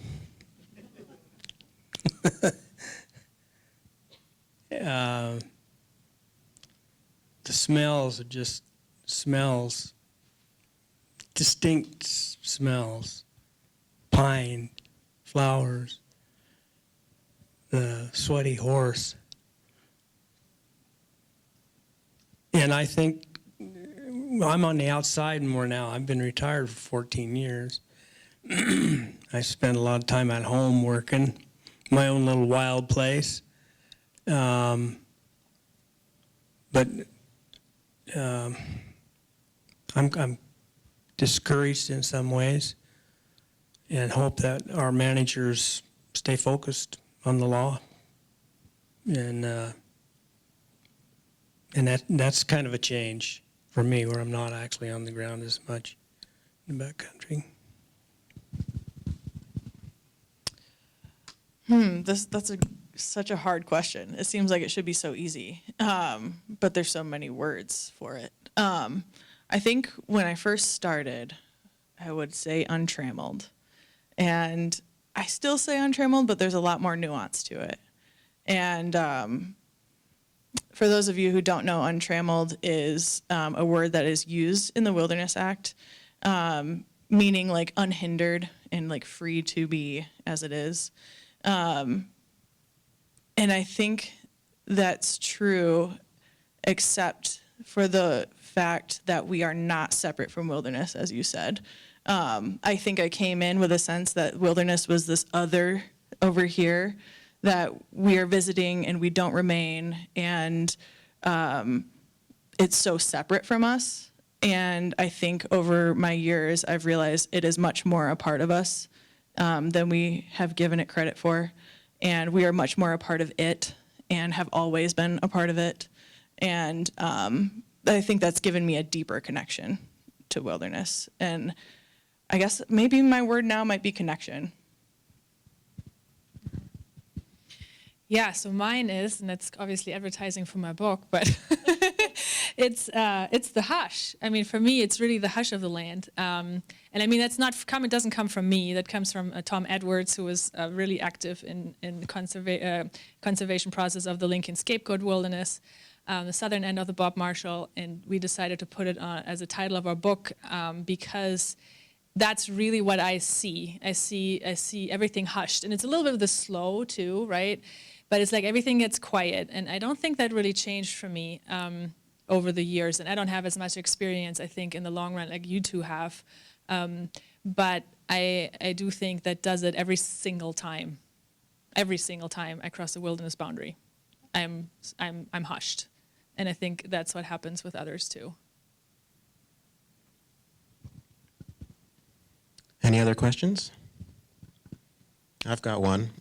The smells are just smells, distinct smells, pine, flowers, the sweaty horse. And I think I'm on the outside more now. I've been retired for 14 years. I spend a lot of time at home working, my own little wild place. But I'm discouraged in some ways, and hope that our managers stay focused on the law. And that's kind of a change for me, where I'm not actually on the ground as much in the backcountry. That's such a hard question. It seems like it should be so easy, but there's so many words for it. I think when I first started, I would say untrammeled, and I still say untrammeled, but there's a lot more nuance to it. And for those of you who don't know, untrammeled is a word that is used in the Wilderness Act, meaning like unhindered and like free to be as it is. And I think that's true, except for the fact that we are not separate from wilderness, as you said. I think I came in with a sense that wilderness was this other over here that we are visiting and we don't remain, and it's so separate from us. And I think over my years, I've realized it is much more a part of us than we have given it credit for. And we are much more a part of it and have always been a part of it. And I think that's given me a deeper connection to wilderness. And I guess maybe my word now might be connection. Yeah, so mine is, and that's obviously advertising for my book, but it's the hush. I mean, for me, it's really the hush of the land. And I mean, that's not it doesn't come from me. That comes from Tom Edwards, who was really active in the conservation process of the Lincoln Scapegoat Wilderness, the southern end of the Bob Marshall, and we decided to put it on as a title of our book because that's really what I see. I see everything hushed, and it's a little bit of the slow too, right? But it's like everything gets quiet, and I don't think that really changed for me over the years, and I don't have as much experience, I think, in the long run like you two have. But I do think that does it every single time I cross the wilderness boundary. I'm hushed, and I think that's what happens with others too. Any other questions? I've got one.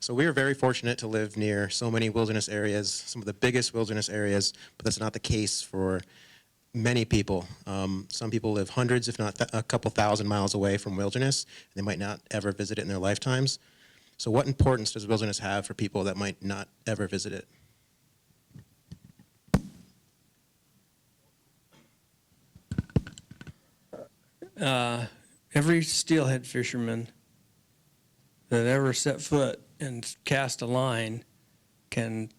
So we are very fortunate to live near so many wilderness areas, some of the biggest wilderness areas, but that's not the case for many people. Some people live hundreds, if not a couple thousand miles away from wilderness. And they might not ever visit it in their lifetimes. So what importance does wilderness have for people that might not ever visit it? Every steelhead fisherman that ever set foot and cast a line can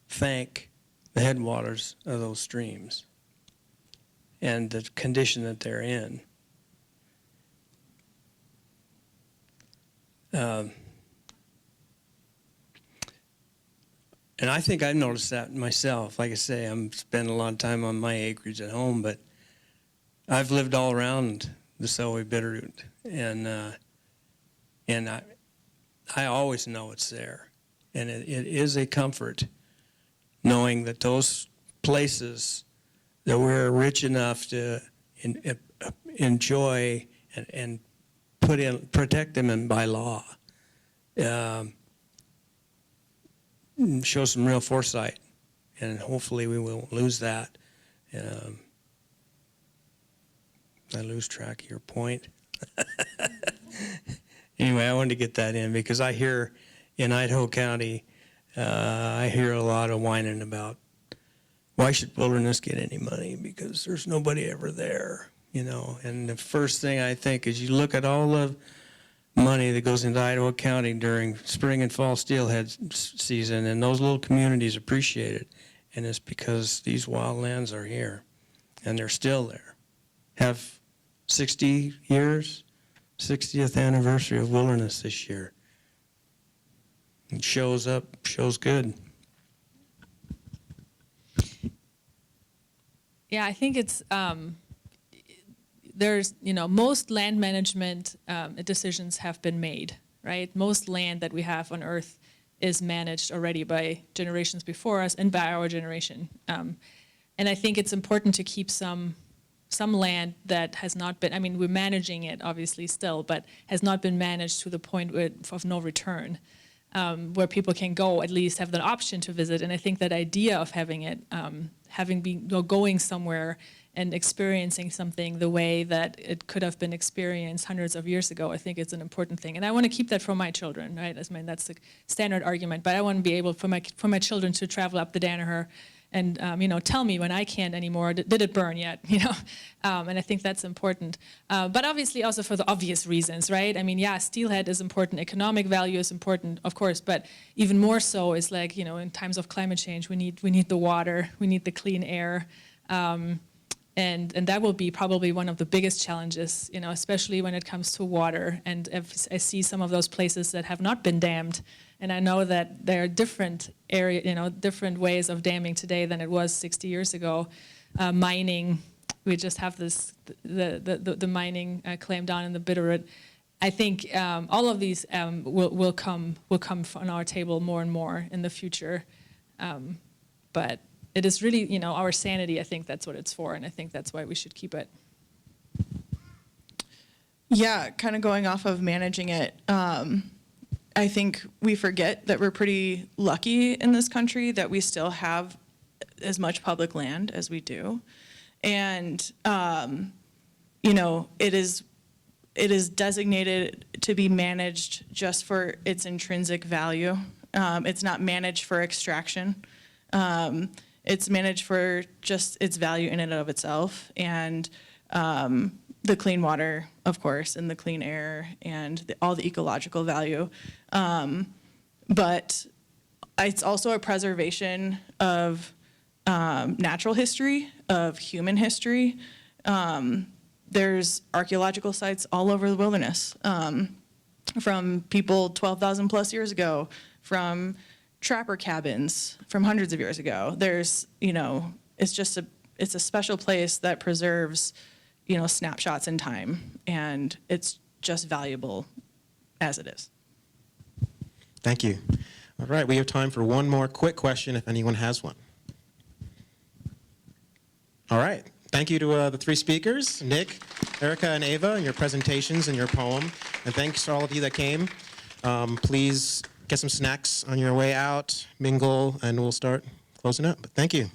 thank the headwaters of those streams and the condition that they're in. And I think I've noticed that myself. Like I say, I'm spending a lot of time on my acreage at home, but I've lived all around the Selway Bitterroot, and I always know it's there. And it is a comfort knowing that those places that we're rich enough to enjoy and protect them and by law show some real foresight, and hopefully we won't lose that. I lose track of your point. Anyway, I wanted to get that in because I hear in Idaho County, I hear a lot of whining about why should wilderness get any money because there's nobody ever there, you know. And the first thing I think is you look at all the money that goes into Idaho County during spring and fall steelhead season, and those little communities appreciate it. And it's because these wildlands are here, and they're still there. Have 60 years, 60th anniversary of wilderness this year. It shows up, shows good. Yeah, I think it's there's, you know, most land management decisions have been made, right? Most land that we have on Earth is managed already by generations before us and by our generation. And I think it's important to keep some land that has not been, I mean, we're managing it obviously still, but has not been managed to the point of no return, where people can go, at least have the option to visit. And I think that idea of having it, going somewhere and experiencing something the way that it could have been experienced hundreds of years ago, I think it's an important thing. And I want to keep that for my children, right? I mean, that's the standard argument, but I want to be able for my children to travel up the Danaher and, you know, tell me when I can't anymore, did it burn yet, you know? And I think that's important. But obviously also for the obvious reasons, right? I mean, yeah, steelhead is important, economic value is important, of course, but even more so is like, you know, in times of climate change, we need the water, we need the clean air. And that will be probably one of the biggest challenges, you know, especially when it comes to water. And if I see some of those places that have not been dammed, and I know that there are different different ways of damming today than it was 60 years ago. Mining, we just have this the mining claim down in the Bitterroot. I think all of these will come on our table more and more in the future, but. It is really, you know, our sanity, I think that's what it's for, and I think that's why we should keep it. Yeah, kind of going off of managing it, I think we forget that we're pretty lucky in this country that we still have as much public land as we do. And, you know, it is designated to be managed just for its intrinsic value. It's not managed for extraction. It's managed for just its value in and of itself, and the clean water, of course, and the clean air, and all the ecological value. But it's also a preservation of natural history, of human history. There's archaeological sites all over the wilderness, from people 12,000 plus years ago, from trapper cabins from hundreds of years ago. There's, you know, it's a special place that preserves, you know, snapshots in time, and it's just valuable as it is. Thank you. All right, we have time for one more quick question if anyone has one. All right. Thank you to the three speakers, Nick, Erica, and Ava, and your presentations and your poem. And thanks to all of you that came. Please get some snacks on your way out, mingle, and we'll start closing up. But thank you.